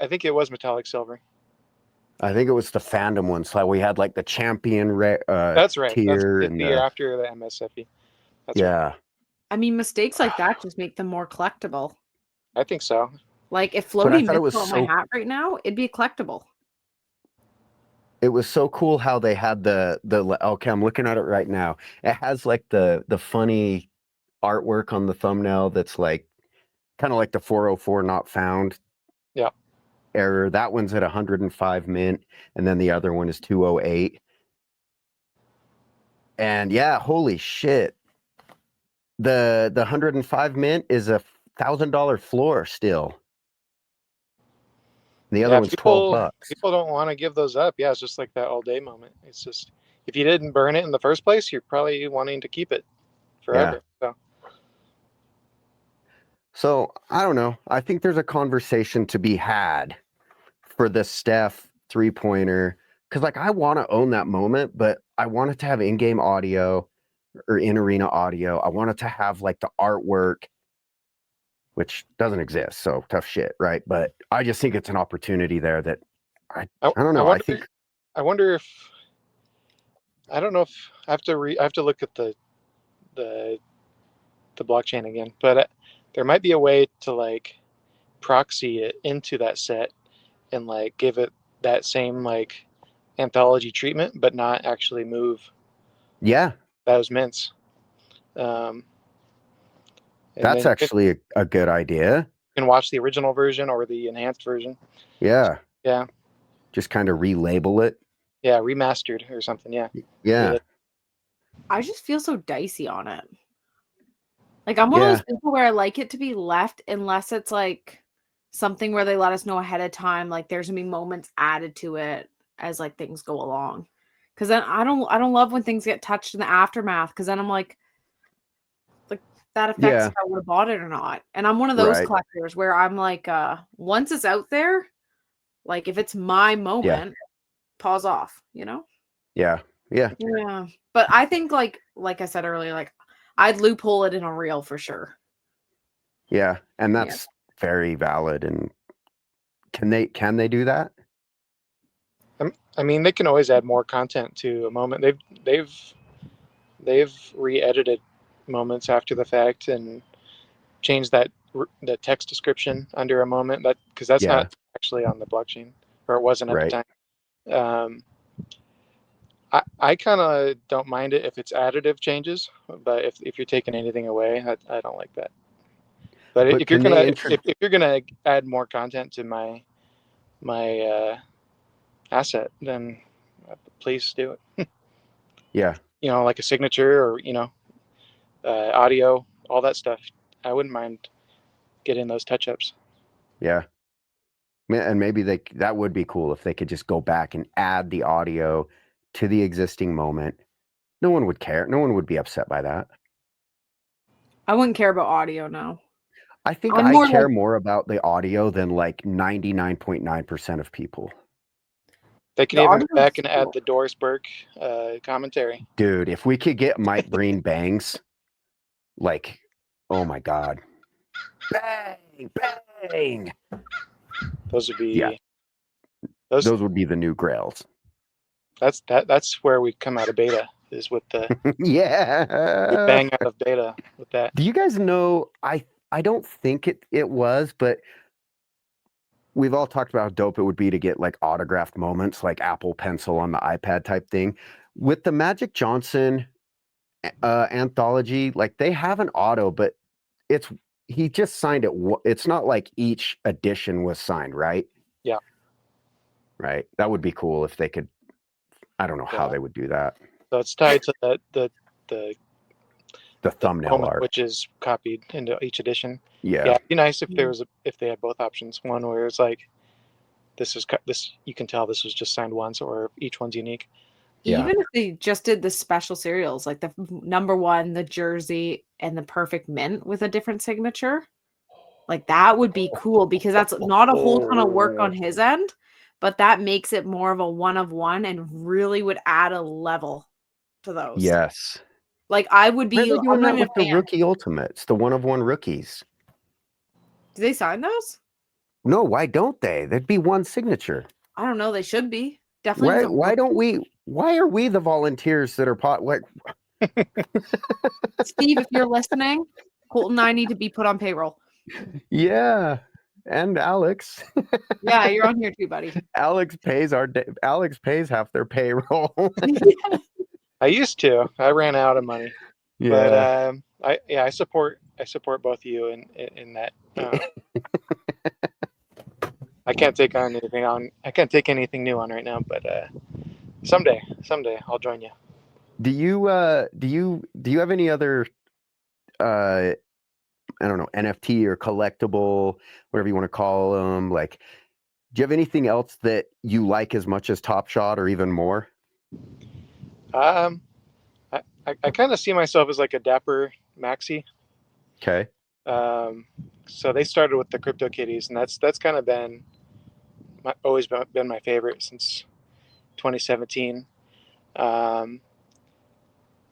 I think it was metallic silver. I think it was the fandom one. So we had like the champion That's right. That's tier the and year after the MSFE. That's right. yeah. I mean, mistakes like that just make them more collectible. I think so. Like if But I floating thought it was missile on my so. hat right now, it'd be a collectible. It was so cool how they had the okay, I'm looking at it right now. It has like the funny artwork on the thumbnail that's like kind of like the 404 not found Yeah. error. That one's at 105 mint, and then the other one is 208. And yeah, holy shit. The 105 mint is $1,000 floor still. The other Yeah, one's $12. people don't want to give those up. Yeah, it's just like that all day moment. It's just if you didn't burn it in the first place, you're probably wanting to keep it forever. Yeah. So So I don't know. I think there's a conversation to be had for the Steph 3-pointer. Because like I want to own that moment, but I want it to have in-game audio or in-arena audio. I want it to have like the artwork, which doesn't exist. So tough shit, right? But I just think it's an opportunity there that I don't know. I wonder if I don't know if I have to I have to look at the blockchain again, but there might be a way to like proxy it into that set and like give it that same like anthology treatment, but not actually move Yeah, those mints. And that's then you actually a good idea. can watch the original version or the enhanced version. Yeah. Yeah. Just kind of relabel it. Yeah, remastered or something. Yeah. Yeah. I just feel so dicey on it. Like I'm one of those people where I like it to be left unless it's like something where they let us know ahead of time, like there's gonna be moments added to it as like things go along. Cause then I don't love when things get touched in the aftermath, because then I'm like that affects if I would have bought it or not. And I'm one of those collectors where I'm like, once it's out there, like if it's my moment, pause off, you know? Yeah. Yeah. Yeah. But I think like I said earlier, like I'd loophole it in a reel for sure. Yeah. And that's very valid. And can they do that? I mean, they can always add more content to a moment. They've re-edited moments after the fact and changed the text description under a moment, that because that's not actually on the blockchain, or it wasn't at the time. I kind of don't mind it if it's additive changes, but if you're taking anything away, I don't like that. But if you're gonna add more content to my asset, then please do it. Yeah. You know, like a signature or audio, all that stuff. I wouldn't mind getting those touch-ups. Yeah. And maybe that would be cool if they could just go back and add the audio to the existing moment. No one would care. No one would be upset by that. I wouldn't care about audio now. I think I care more about the audio than like 99.9% of people. They can even go back and add the Doris Burke commentary. Dude, if we could get Mike Breen bangs, like Oh my God. Bang, bang. Those would be Yeah. Those would be the new grails. That's where we come out of beta, is with the Yeah. bang out of beta with that. Do you guys know, I don't think it was, but we've all talked about how dope it would be to get like autographed moments, like Apple Pencil on the iPad type thing. With the Magic Johnson anthology, like they have an auto, but he just signed it. It's not like each edition was signed, right? Yeah. Right. That would be cool if they could. I don't know how they would do that. So it's tied to the thumbnail moment, art, which is copied into each edition. Yeah. It'd be nice if if they had both options. One where it's like this you can tell this was just signed once, or each one's unique. Even if they just did the special serials, like the number 1, the jersey, and the perfect mint with a different signature, like that would be cool, because that's not a whole ton of work on his end, but that makes it more of a one of one and really would add a level to those. Yes. Like I would be. Why are they doing I'm that not with even a the fan. rookie ultimates, the one of one rookies? Do they sign those? No, why don't they? There'd be one signature. I don't know. They should be definitely. Why don't we? Why are we the volunteers that are like? Steve, if you're listening, Coultin and I need to be put on payroll. Yeah, and Alex. Yeah, you're on here too, buddy. Alex pays half their payroll. I used to. I ran out of money. Yeah. But I support both of you in that. I can't take anything new on right now, but someday I'll join you. Do you have any other I don't know, NFT or collectible, whatever you want to call them, like, do you have anything else that you like as much as TopShot or even more? I kind of see myself as like a Dapper Maxi. Okay. So they started with the Crypto Kitties, and that's kind of been always been my favorite since 2017. And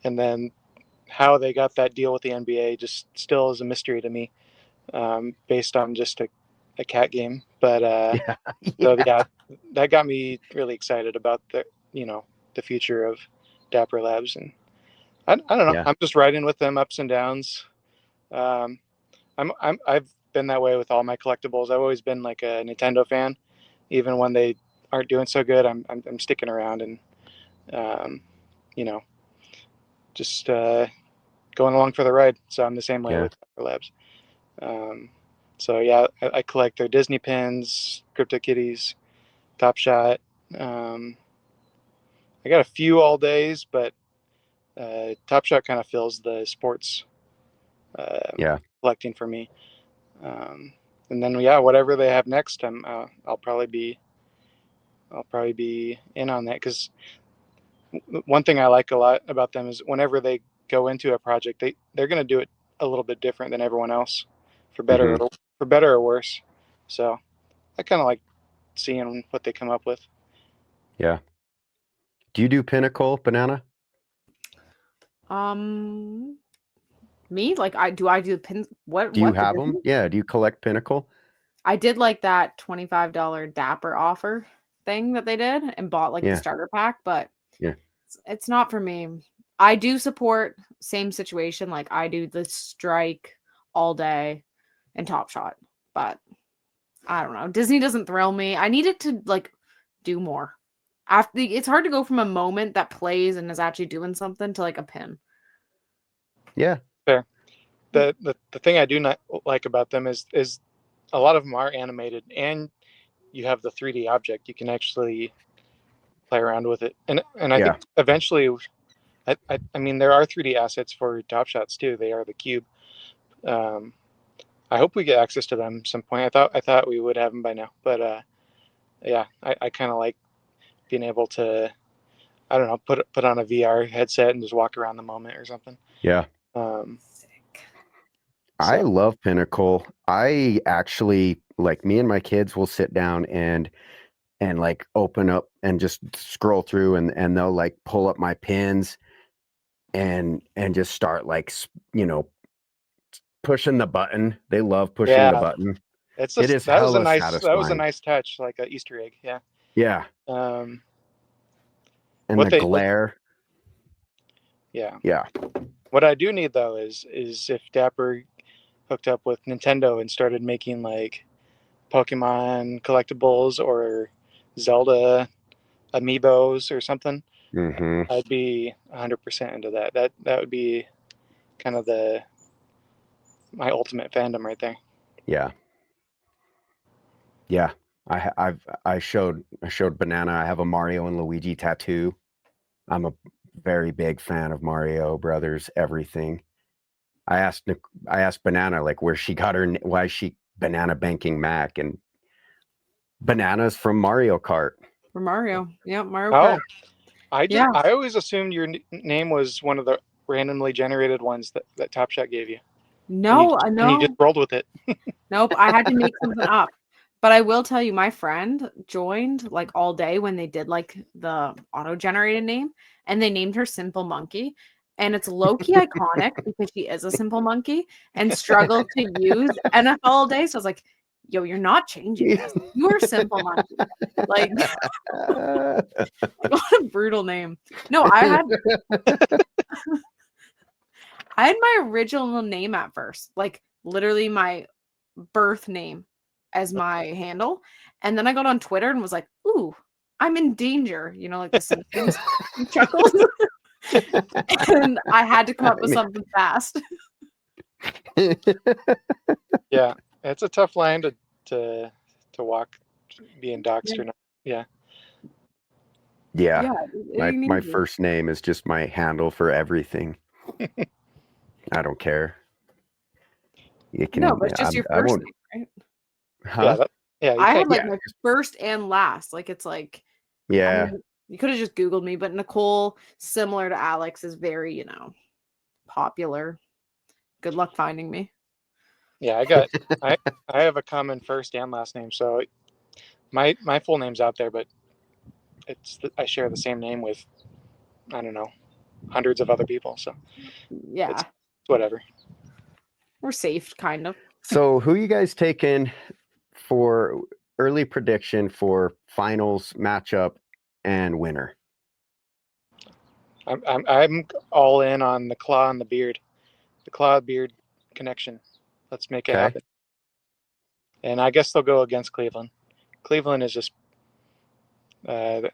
then how they got that deal with the NBA just still is a mystery to me, based on just a cat game. But so that got me really excited about the future of Dapper Labs, and I don't know. Yeah. I'm just riding with them ups and downs. I've been that way with all my collectibles. I've always been like a Nintendo fan, even when they aren't doing so good. I'm sticking around and just going along for the ride. So I'm the same way with Dapper Labs. So yeah, I collect their Disney pins, Crypto Kitties, TopShot. I got a few all days, but TopShot kind of fills the sports collecting for me. And then whatever they have next, I'll probably be in on that, because one thing I like a lot about them is whenever they go into a project, they're going to do it a little bit different than everyone else, for better or worse. So I kind of like seeing what they come up with. Yeah. Do you do Pinnacle Banana? Me? Like I do pins. What do you have them? Yeah. Do you collect Pinnacle? I did like that $25 Dapper offer thing that they did and bought like the starter pack, but it's not for me. I do support same situation. Like I do the Strike all day and TopShot, but I don't know. Disney doesn't thrill me. I need it to like do more. It's hard to go from a moment that plays and is actually doing something to like a pin. Yeah. Fair. The thing I do not like about them is a lot of them are animated, and you have the 3D object. You can actually play around with it, and I think eventually, I mean, there are 3D assets for TopShots too. They are the cube. I hope we get access to them at some point. I thought we would have them by now, but I kind of like being able to, I don't know, put on a VR headset and just walk around the moment or something. Yeah. I love Pinnacle. I actually, like, me and my kids will sit down and like open up and just scroll through, and they'll like pull up my pins and just start like, pushing the button. They love pushing the Yeah, button. it's It just is that was a hella nice satisfying. touch, like an Easter egg. Yeah. Yeah. Um, And what the what, glare. yeah. Yeah. What I do need though is if Dapper hooked up with Nintendo and started making like Pokemon collectibles or Zelda amiibos or something, Mm-hmm. I'd be 100% into that. That would be kind of my ultimate fandom right there. Yeah. Yeah. I showed Banana. I have a Mario and Luigi tattoo. I'm a very big fan of Mario Brothers, everything. I asked Banana like where she got her, why she Banana Banking Mac, and Banana's from Mario Kart. For Mario. Yeah, Mario Oh, Kart. I always assumed your name was one of the randomly generated ones that TopShot gave you. No, I And you just know. rolled with it. Nope, I had to make something up. But I will tell you, my friend joined like all day when they did like the auto-generated name, and they named her Simple Monkey. And it's low-key iconic because she is a simple monkey and struggled to use NFL all day. So I was like, yo, you're not changing this. You are Simple Monkey. Like, what a brutal name. No, I had my original name at first, like literally my birth name as my handle. And then I got on Twitter and was like, ooh, I'm in danger. You know, like the Simpsons chuckles. And I had to come up with something fast. Yeah, it's a tough line to walk, being doxxed or not. Yeah. Yeah. My Easy. first name is just my handle for everything. I don't care. You can, No, but it's just your I first won't. name, right? Huh? Yeah. You I can't. had like my first and last. Like it's like, I Yeah. mean, you could have just Googled me, but Nicole, similar to Alex, is very, popular. Good luck finding me. Yeah, I have a common first and last name, so my full name's out there, but I share the same name with, I don't know, hundreds of other people, so Yeah, it's whatever. we're safe, kind of. So who you guys taking for early prediction for finals matchup and winner? I'm all in on the claw and the beard, the claw beard connection. Let's make it happen. And I guess they'll go against Cleveland. Cleveland is just they're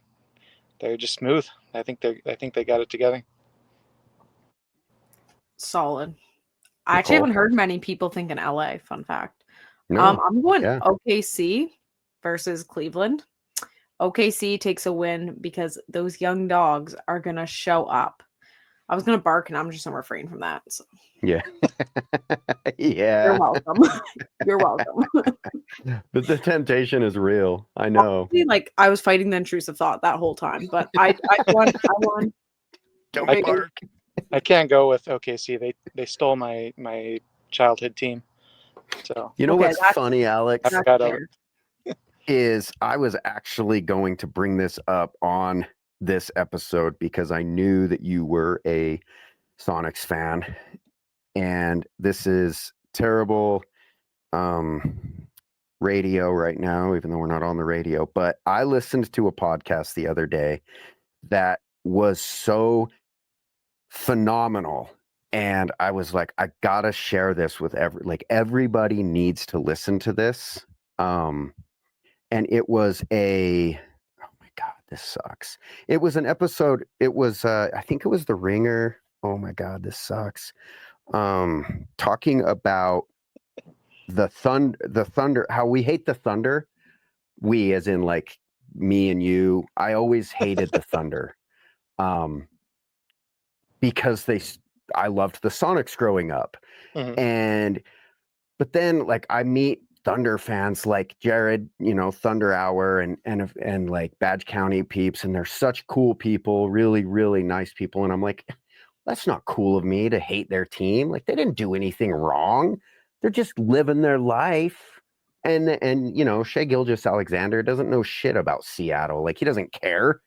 just smooth. I think they got it together. Solid. I actually haven't heard many people think in LA. Fun fact. No. I'm going OKC versus Cleveland. OKC takes a win because those young dogs are gonna show up. I was gonna bark and I'm just gonna refrain from that. So. Yeah. Yeah. You're welcome. You're welcome. But the temptation is real. I know. Honestly, like I was fighting the intrusive thought that whole time, but I won. Don't bark. I can't go with OKC. They stole my childhood team. So you know what's funny, Alex? Is I was actually going to bring this up on this episode because I knew that you were a Sonics fan, and this is terrible radio right now, even though we're not on the radio. But I listened to a podcast the other day that was so phenomenal, and I was like, I gotta share this with everybody needs to listen to this. And it was oh my God, this sucks. It was an episode. It was, I think it was The Ringer. Oh my God, this sucks. Talking about the Thunder, how we hate the Thunder. We, as in like me and you, I always hated the Thunder. Because I loved the Sonics growing up. Mm-hmm. But then like I meet Thunder fans like Jared, Thunder Hour and like Badge County peeps, and they're such cool people, really, really nice people. And I'm like, that's not cool of me to hate their team. Like they didn't do anything wrong. They're just living their life. And Shai Gilgeous-Alexander doesn't know shit about Seattle. Like he doesn't care.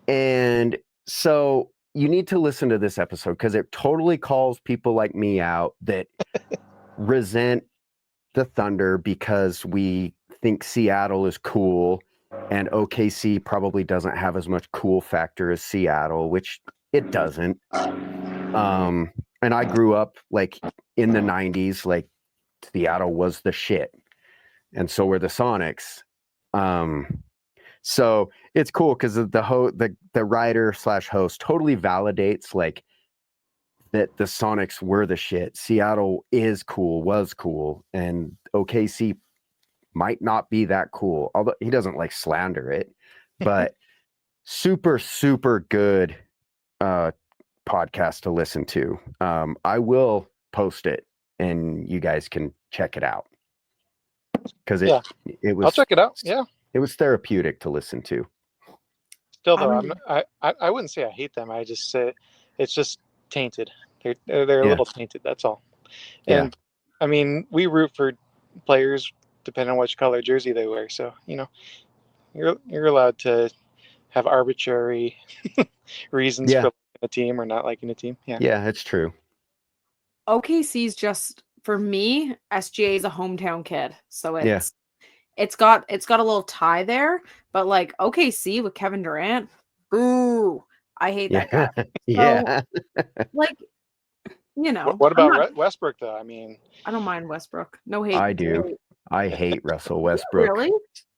And so, you need to listen to this episode because it totally calls people like me out that resent the Thunder because we think Seattle is cool and OKC probably doesn't have as much cool factor as Seattle, which it doesn't. And I grew up like in the 90s, like Seattle was the shit. And so were the Sonics. So it's cool because the writer / host totally validates like that the Sonics were the shit. Seattle is cool, was cool, and OKC might not be that cool. Although he doesn't like slander it, but super, super good podcast to listen to. I will post it and you guys can check it out. Because it was I'll check it out. Yeah. It was therapeutic to listen to. Still though, I wouldn't say I hate them. I just say it's just tainted. They're a little tainted, that's all. And I mean, we root for players depending on which color jersey they wear. So, you know, you're allowed to have arbitrary reasons for liking a team or not liking a team. Yeah. Yeah, it's true. OKC's just, for me, SGA is a hometown kid. So it's got a little tie there, but like OKC with Kevin Durant, boo. I hate that guy. So, like, you know. What about Westbrook though? I mean, I don't mind Westbrook. No hate. I do. I hate Russell Westbrook. Really?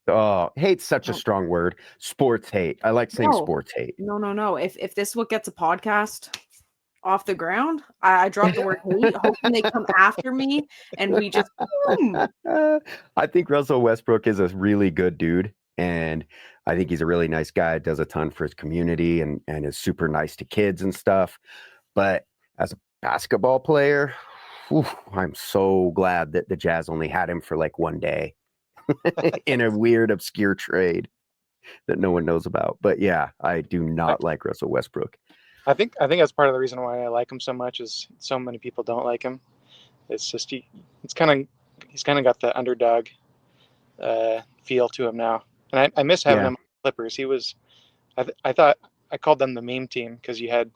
Oh, hate's such a strong word. Sports hate. I like saying sports hate. No. If this is what gets a podcast off the ground, I drop the word hate, hoping they come after me and we just boom. I think Russell Westbrook is a really good dude, and I think he's a really nice guy, does a ton for his community and is super nice to kids and stuff. But as a basketball player, I'm so glad that the Jazz only had him for like one day in a weird, obscure trade that no one knows about. But yeah, I do not like Russell Westbrook. I think that's part of the reason why I like him so much is so many people don't like him. It's just he's kind of got the underdog feel to him now, and I miss having him on the Clippers. He was, I thought I called them the meme team because you had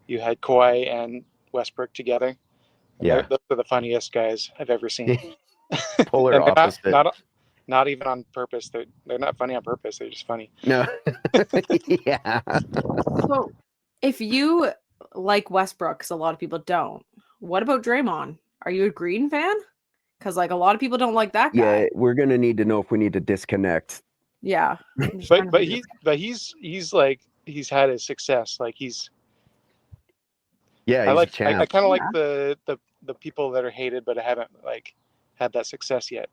Kawhi and Westbrook together. And those are the funniest guys I've ever seen. Polar opposite. Not even on purpose. They're not funny on purpose. They're just funny. No. Yeah. So if you like Westbrook, because a lot of people don't, what about Draymond? Are you a Green fan? Because like a lot of people don't like that guy. Yeah, we're gonna need to know if we need to disconnect. Yeah. But he's like he's had his success. Like he's I kind of like the people that are hated but haven't like had that success yet.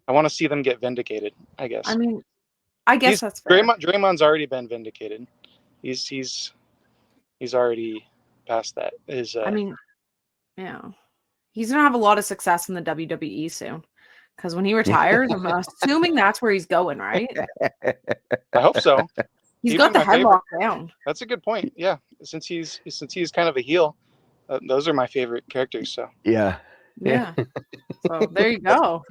I want to see them get vindicated, I guess. I mean, I guess that's fair. Draymond's already been vindicated. He's already past that. I mean, yeah. He's going to have a lot of success in the WWE soon. Because when he retires, I'm assuming that's where he's going, right? I hope so. He's got the headlock down. That's a good point. Yeah. Since he's kind of a heel, those are my favorite characters. So yeah. So there you go.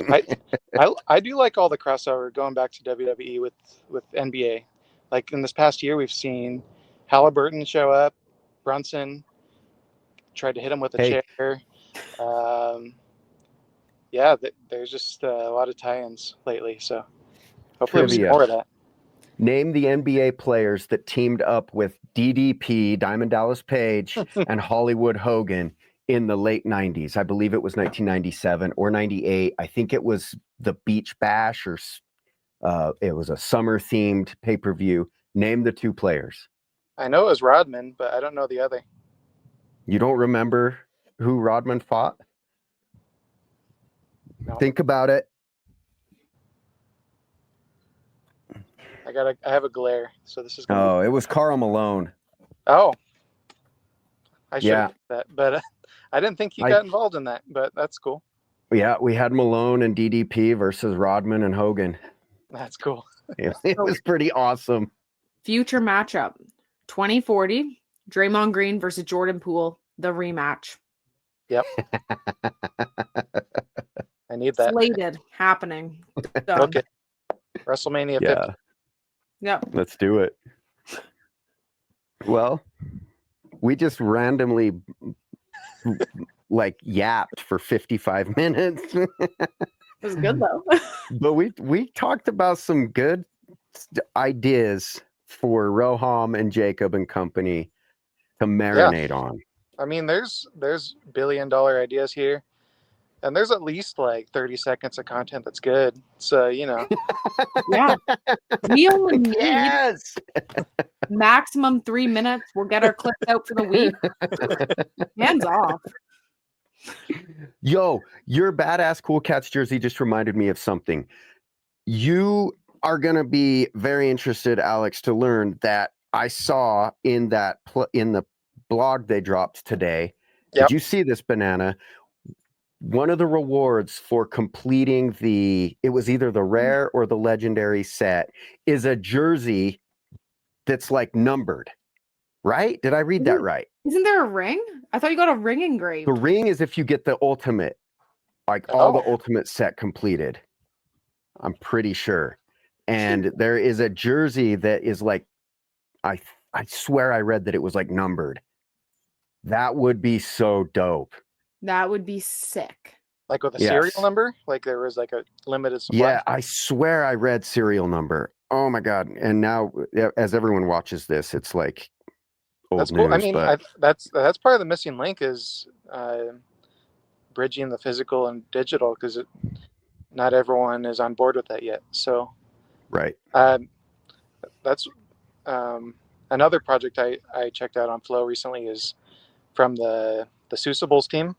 I do like all the crossover going back to WWE with NBA. Like in this past year, we've seen Halliburton show up, Brunson tried to hit him with a chair. There's just a lot of tie-ins lately. So hopefully we see more of that. Name the NBA players that teamed up with DDP, Diamond Dallas Page, and Hollywood Hogan in the late 90s. I believe it was 1997 or 98. I think it was the Beach Bash or it was a summer-themed pay-per-view. Name the two players. I know it was Rodman, but I don't know the other. You don't remember who Rodman fought? No. Think about it. I have a glare, so this is. It was Karl Malone. Oh, I should have that, but I didn't think he got involved in that. But that's cool. Yeah, we had Malone and DDP versus Rodman and Hogan. That's cool. It was pretty awesome. Future matchup: 2040, Draymond Green versus Jordan Poole, the rematch. Yep. I need that. Slated, happening. Done. Okay. WrestleMania 50. Yep. Let's do it. Well, we just randomly like yapped for 55 minutes. It was good though. But we talked about some good ideas for Roham and Jacob and company to marinate on. I mean, there's billion-dollar ideas here, and there's at least like 30 seconds of content that's good. So Yeah. We only need Yes. maximum 3 minutes. We'll get our clips out for the week. Hands off. Yo, your badass Cool Cats jersey just reminded me of something. You are going to be very interested, Alex, to learn that I saw in that in the blog they dropped today. Yep. Did you see this, Banana? One of the rewards for completing it was either the rare or the legendary set, is a jersey that's like numbered, right? Did I read that right? Isn't there a ring? I thought you got a ring engraved. The ring is if you get the ultimate, like all the ultimate set completed. I'm pretty sure. And there is a jersey that is like, I swear I read that it was like numbered. That would be so dope. That would be sick. Like with a serial number? Like there was like a limited supply? Yeah, I swear I read serial number. Oh my God. And now as everyone watches this, it's like old that's cool. news. I mean, but that's part of the missing link is bridging the physical and digital, because not everyone is on board with that yet. So right. That's another project I checked out on Flow recently is from the Susables team.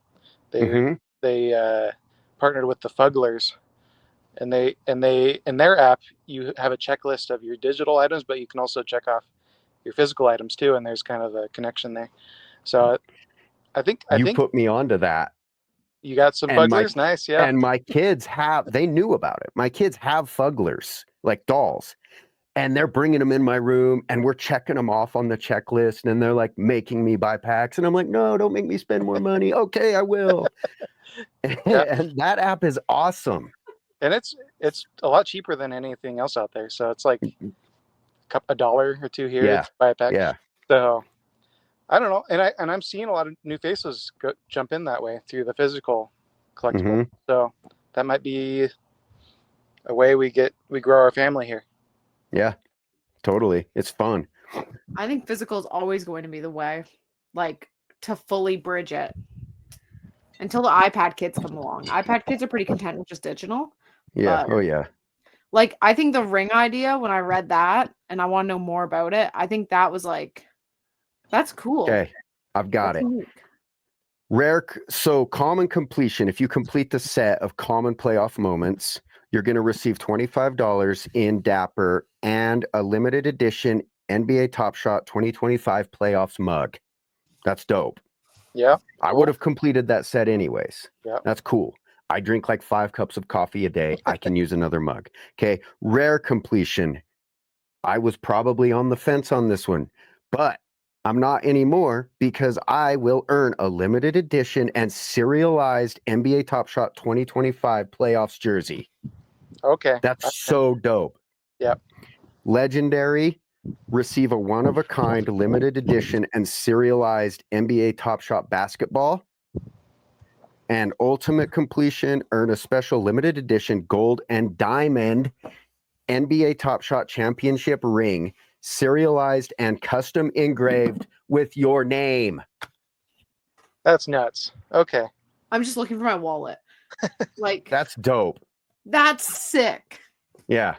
They partnered with the Fugglers, and they in their app you have a checklist of your digital items, but you can also check off your physical items too, and there's kind of a connection there. So I think put me onto that. You got some Fugglers, nice, yeah. And my kids they knew about it. My kids have Fugglers, like dolls. And they're bringing them in my room, and we're checking them off on the checklist, and they're like making me buy packs. And I'm like, no, don't make me spend more money. Okay, I will. And that app is awesome. And it's a lot cheaper than anything else out there. So it's like $1 or $2 here to buy a pack. Yeah. So I don't know. And I'm seeing a lot of new faces jump in that way through the physical collectible. So that might be a way we grow our family here. Yeah, totally. It's fun. I think physical is always going to be the way, like, to fully bridge it until the iPad kids come along. iPad kids are pretty content with just digital. Yeah. Oh yeah. Like, I think the ring idea, when I read that and I want to know more about it, I think that was like, that's cool. Okay, I've got it. Unique. Rare. So common completion. If you complete the set of common playoff moments, you're going to receive $25 in Dapper and a limited edition NBA TopShot 2025 playoffs mug. That's dope. Yeah. I would have completed that set anyways. Yeah. That's cool. I drink like 5 cups of coffee a day. I can use another mug. Okay. Rare completion. I was probably on the fence on this one, but I'm not anymore because I will earn a limited edition and serialized NBA TopShot 2025 playoffs jersey. Okay. That's so dope. Yep. Legendary, receive a one-of-a-kind limited edition and serialized NBA TopShot basketball. And ultimate completion, earn a special limited edition gold and diamond NBA TopShot championship ring, serialized and custom engraved with your name. That's nuts. Okay. I'm just looking for my wallet. Like, that's dope. That's sick. Yeah.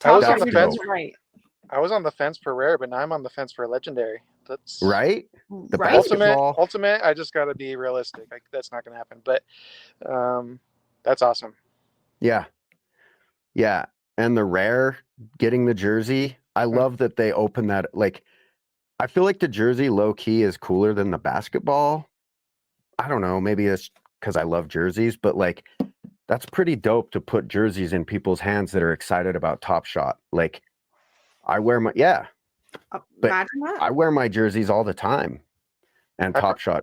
I was on the fence. Right. I was on the fence for rare, but now I'm on the fence for legendary. That's right. The ultimate. I just got to be realistic. Like, that's not going to happen. But that's awesome. Yeah. Yeah. And the rare, getting the jersey. I love that they open that. Like, I feel like the jersey low key is cooler than the basketball. I don't know. Maybe it's because I love jerseys, but like, that's pretty dope to put jerseys in people's hands that are excited about TopShot. Like, I wear my but I wear my jerseys all the time, and TopShot.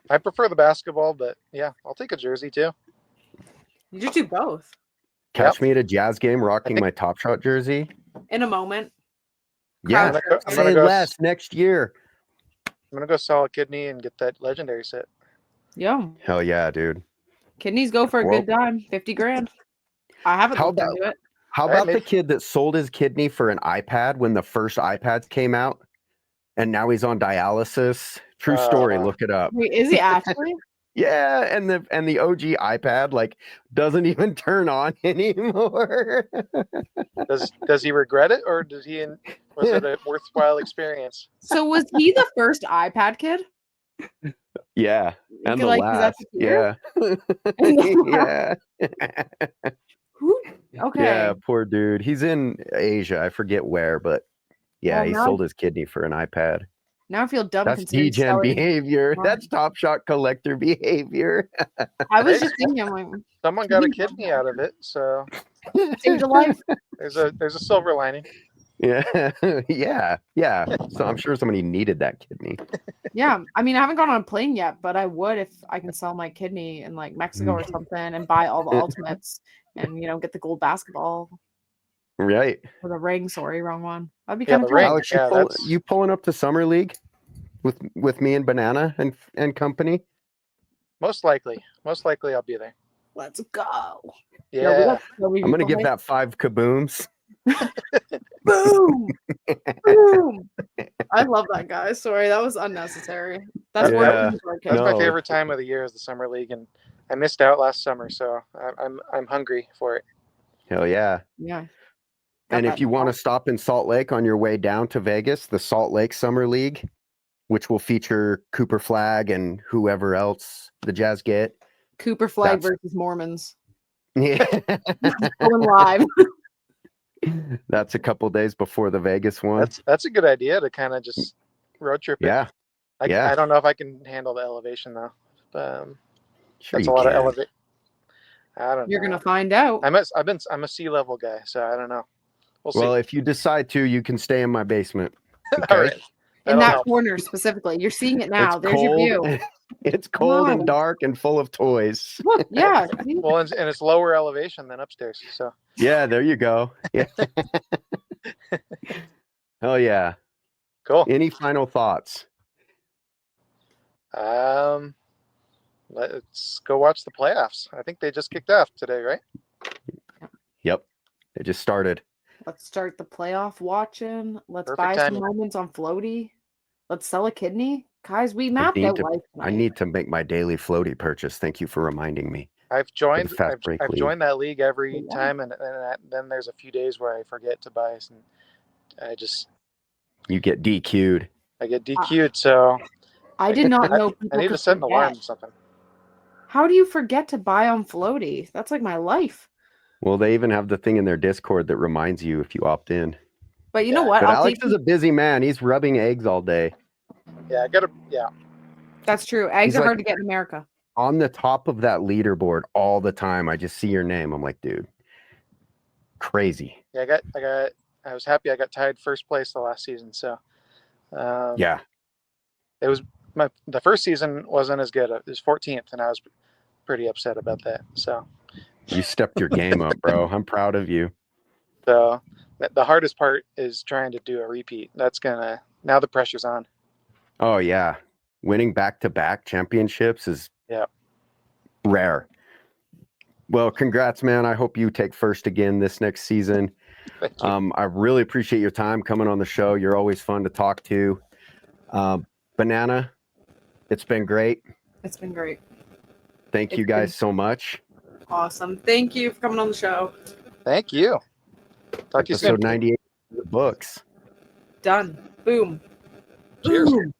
I prefer the basketball, but yeah, I'll take a jersey too. You just do both. Catch me at a Jazz game rocking my TopShot jersey in a moment. Yeah, I'm say gonna go. less next year. I'm gonna go sell a kidney and get that legendary set. Yeah. Hell yeah, dude. Kidneys go for a Well- good dime, 50 grand. I haven't How looked about into it. how All right, about the kid that sold his kidney for an iPad when the first iPads came out, and now he's on dialysis? True story. Look it up. Wait, is he actually? Yeah, and the OG iPad like doesn't even turn on anymore. Does he regret it, or was it a worthwhile experience? So was he the first iPad kid? Yeah, and the Like, he's at last. the tier? Yeah. Yeah. Who? Okay. Yeah, poor dude. He's in Asia. I forget where, but yeah, Well, he now- sold his kidney for an iPad. Now I feel dumb That's considering degen selling- behavior. Wow. That's TopShot collector behavior. I was Hey, just thinking, I'm like, Someone got a kidney out of it, so saved a life. there's a silver lining. Yeah, yeah. So I'm sure somebody needed that kidney. Yeah. I mean, I haven't gone on a plane yet, but I would if I can sell my kidney in like Mexico or something and buy all the ultimates and, get the gold basketball Right. or the ring. Sorry, wrong one. That'd be Yeah, kind of the ring. cool. Alex, Yeah, you pulling up to Summer League with me and Banana and company? Most likely I'll be there. Let's go. Yeah. I'm gonna give that 5 kabooms. Boom. Boom. I love that guy. Sorry, that was unnecessary. That's Yeah. That's No. my favorite time of the year is the summer league, and I missed out last summer, so I'm hungry for it. Hell yeah. Yeah. And if you want to stop in Salt Lake on your way down to Vegas, the Salt Lake Summer League, which will feature Cooper Flag and whoever else the Jazz get. Cooper Flag versus Mormons. Yeah. Going live. That's a couple days before the Vegas one. That's a good idea to kind of just road trip it. Yeah. I don't know if I can handle the elevation though. Sure that's you a lot of can. elevate. I don't know. You're gonna find out. I'm a sea level guy, so I don't know. Well, see. if you decide to, you can stay in my basement. Okay. All right. In That'll that help. corner specifically. You're seeing it now. It's There's your cold. view. It's cold and Nice. dark and full of toys. Look, yeah. see? Well, and it's lower elevation than upstairs, so Yeah, there you go. Yeah. Hell yeah. cool. Any final thoughts? Let's go watch the playoffs. I think they just kicked off today, right? Yep. They just started. Let's start the playoff watching. Let's Perfect buy some timing. moments on floaty. Let's sell a kidney. Guys, we mapped need out to- life I tonight. need to make my daily floaty purchase. Thank you for reminding me. I've joined. Fast break I've league. joined that league every Yeah. time, and then there's a few days where I forget to buy, and You get DQ'd. I get DQ'd. So I did not know I people need to could set an alarm forget. or something. How do you forget to buy on floaty? That's like my life. Well, they even have the thing in their Discord that reminds you if you opt in. But you know what? But I'll Alex take is a busy man. He's rubbing eggs all day. Yeah, I gotta. Yeah, That's true. Eggs He's are like- hard to get in America. On the top of that leaderboard all the time. I just see your name. I'm like, dude, crazy. yeah. I was happy I got tied first place the last season. So Yeah. it was the first season wasn't as good. It was 14th, and I was pretty upset about that. So You stepped your game up, bro. I'm proud of you. the hardest part is trying to do a repeat. Now the pressure's on. Oh, yeah. Winning back-to-back championships is rare. Well, congrats, man. I hope you take first again this next season. Thank you. I really appreciate your time coming on the show. You're always fun to talk to. Banana, it's been great. It's been great. Thank you It's been- guys so much. Awesome. Thank you for coming on the show. Thank you. Talk to you soon. Episode 98 of the books. Done. Boom. Cheers. Boom.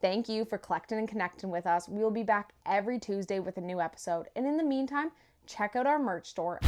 Thank you for collecting and connecting with us. We will be back every Tuesday with a new episode. And in the meantime, check out our merch store.